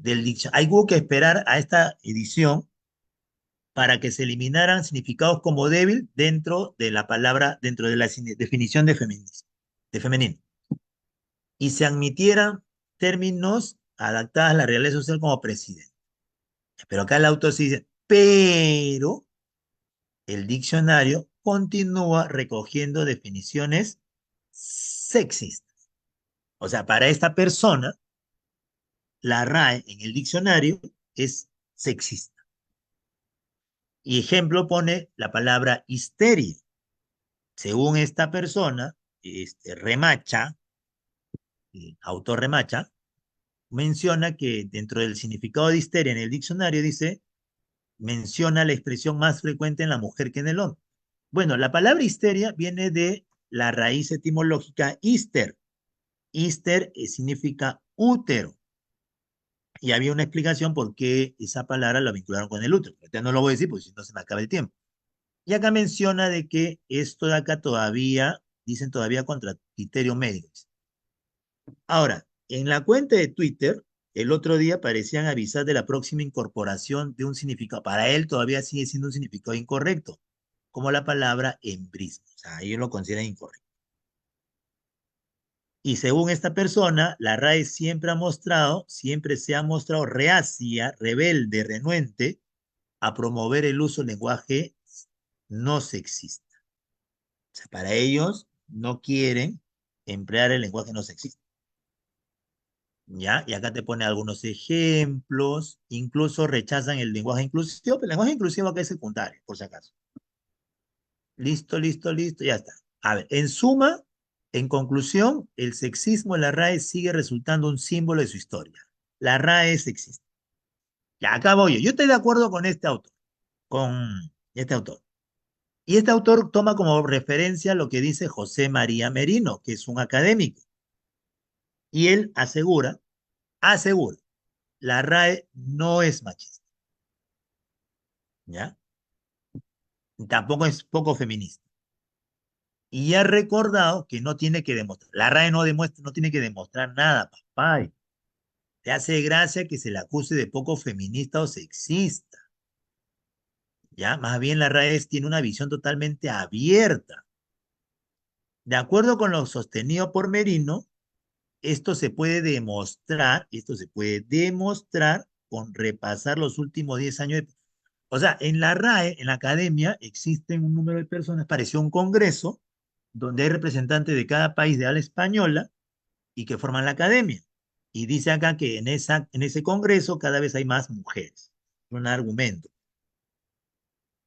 [SPEAKER 1] que esperar a esta edición para que se eliminaran significados como débil dentro de la palabra, dentro de la definición de feminismo, de femenino, y se admitieran términos adaptados a la realidad social como presidente. Pero acá el autor sí dice, pero el diccionario continúa recogiendo definiciones sexistas. O sea, para esta persona, la RAE en el diccionario es sexista. Y ejemplo pone la palabra histeria. Según esta persona, Remacha, autor Remacha, menciona que dentro del significado de histeria en el diccionario dice, menciona la expresión más frecuente en la mujer que en el hombre. Bueno, la palabra histeria viene de la raíz etimológica hister. Hister significa útero. Y había una explicación por qué esa palabra la vincularon con el útero. Ahorita no lo voy a decir porque si no se me acaba el tiempo. Y acá menciona de que esto de acá todavía, dicen todavía contra criterio médico. Ahora, en la cuenta de Twitter, el otro día parecían avisar de la próxima incorporación de un significado. Para él todavía sigue siendo un significado incorrecto, como la palabra embrismo. O sea, ellos lo consideran incorrecto. Y según esta persona, la RAE siempre se ha mostrado reacia, rebelde, renuente a promover el uso del lenguaje no sexista. O sea, para ellos no quieren emplear el lenguaje no sexista. ¿Ya? Y acá te pone algunos ejemplos, incluso rechazan el lenguaje inclusivo, pero el lenguaje inclusivo acá es secundario, por si acaso. Listo, listo, listo, ya está. A ver, en suma, en conclusión, el sexismo en la RAE sigue resultando un símbolo de su historia. La RAE es sexista. Ya acá voy yo. Yo estoy de acuerdo con este autor. Y este autor toma como referencia lo que dice José María Merino, que es un académico. Y él asegura, la RAE no es machista, ¿ya? Tampoco es poco feminista. Y ha recordado que no tiene que demostrar, la RAE no demuestra, no tiene que demostrar nada, papá. Te hace gracia que se le acuse de poco feminista o sexista, ¿ya? Más bien la RAE tiene una visión totalmente abierta. De acuerdo con lo sostenido por Merino, esto se puede demostrar con repasar los últimos 10 años. O sea, en la RAE, en la academia, existen un número de personas, pareció un congreso, donde hay representantes de cada país de habla española y que forman la academia. Y dice acá que en ese congreso cada vez hay más mujeres. Un argumento,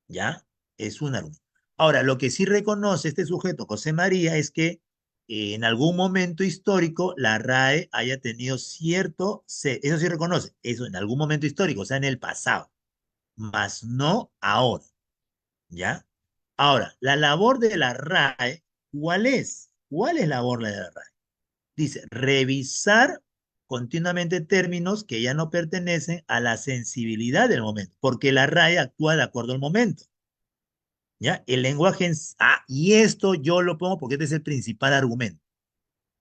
[SPEAKER 1] ¿ya? Es un argumento. Ahora, lo que sí reconoce este sujeto, José María, es que en algún momento histórico la RAE haya tenido eso sí reconoce, eso en algún momento histórico, o sea, en el pasado, mas no ahora, ¿ya? Ahora, la labor de la RAE, ¿cuál es? ¿Cuál es la labor de la RAE? Dice, revisar continuamente términos que ya no pertenecen a la sensibilidad del momento, porque la RAE actúa de acuerdo al momento. ¿Ya? El lenguaje y esto yo lo pongo porque este es el principal argumento.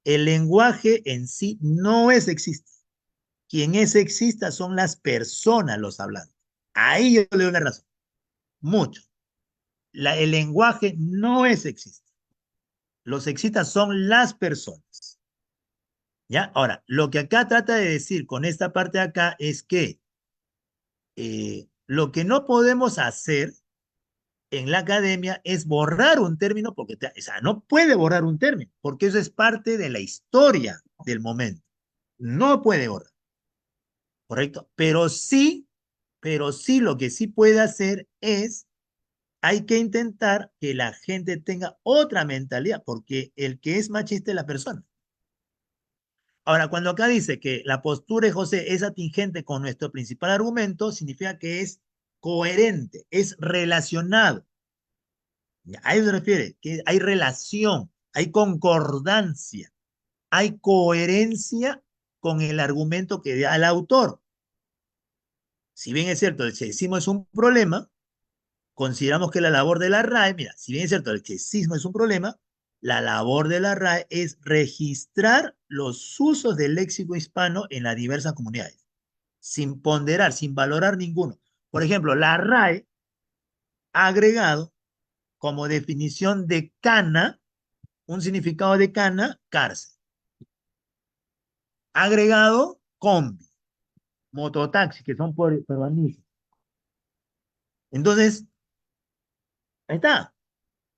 [SPEAKER 1] El lenguaje en sí no es sexista. Quien es sexista son las personas, los hablantes. Ahí yo le doy una razón. Mucho. El lenguaje no es sexista. Los sexistas son las personas. ¿Ya? Ahora, lo que acá trata de decir con esta parte de acá es que lo que no podemos hacer en la academia es borrar un término, porque o sea, no puede borrar un término, porque eso es parte de la historia del momento. No puede borrar, ¿correcto? Pero sí lo que sí puede hacer es, hay que intentar que la gente tenga otra mentalidad, porque el que es machista es la persona. Ahora, cuando acá dice que la postura de José es atingente con nuestro principal argumento, significa que es coherente, es relacionado. A eso se refiere, que hay relación, hay concordancia, hay coherencia con el argumento que da el autor. Si bien es cierto, el sexismo es un problema, consideramos que la labor de la RAE, mira, si bien es cierto, el sexismo es un problema, la labor de la RAE es registrar los usos del léxico hispano en las diversas comunidades, sin ponderar, sin valorar ninguno. Por ejemplo, la RAE ha agregado como definición de cana un significado de cana, cárcel. Agregado, combi, mototaxi, que son peruanistas. Entonces, ahí está.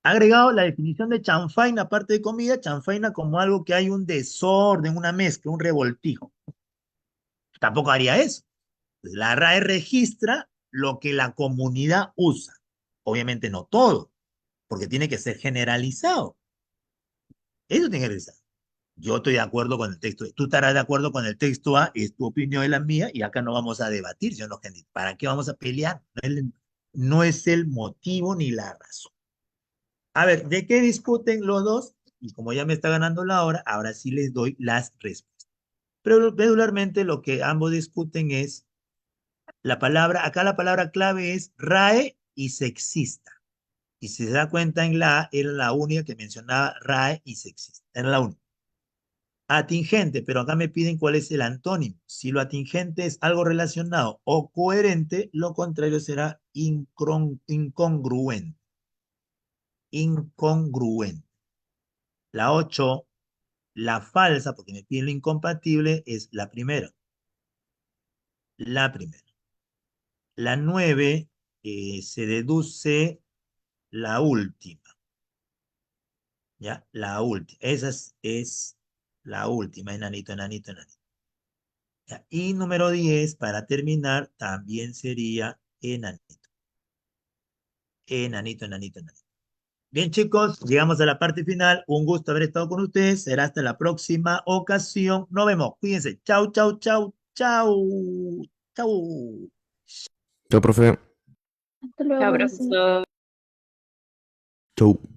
[SPEAKER 1] Agregado la definición de chanfaina, aparte de comida, chanfaina como algo que hay un desorden, una mezcla, un revoltijo. Tampoco haría eso. La RAE registra lo que la comunidad usa. Obviamente no todo, porque tiene que ser generalizado. Eso tiene que realizar. Yo estoy de acuerdo con el texto. Tú estarás de acuerdo con el texto A, es tu opinión y la mía, y acá no vamos a debatir, señor Gentil. ¿Para qué vamos a pelear? No es el motivo ni la razón. A ver, ¿de qué discuten los dos? Y como ya me está ganando la hora, ahora sí les doy las respuestas. Pero regularmente lo que ambos discuten es la palabra, acá la palabra clave es RAE y sexista. Y si se da cuenta en la A, era la única que mencionaba RAE y sexista. Era la única. Atingente, pero acá me piden cuál es el antónimo. Si lo atingente es algo relacionado o coherente, lo contrario será incongruente. Incongruente. La 8, La falsa, porque me piden lo incompatible, es la primera. La primera. La 9 se deduce la última. ¿Ya? La última. Esa es la última, enanito, enanito, enanito. ¿Ya? Y número 10 para terminar, también sería enanito. Enanito, enanito, enanito. Bien, chicos, llegamos a la parte final. Un gusto haber estado con ustedes. Será hasta la próxima ocasión. Nos vemos. Cuídense. Chau, chau, chau, chau. Chau.
[SPEAKER 3] Chao, profe.
[SPEAKER 4] Hasta luego,
[SPEAKER 2] Chao,
[SPEAKER 4] profesor.
[SPEAKER 2] profesor.
[SPEAKER 3] Chau.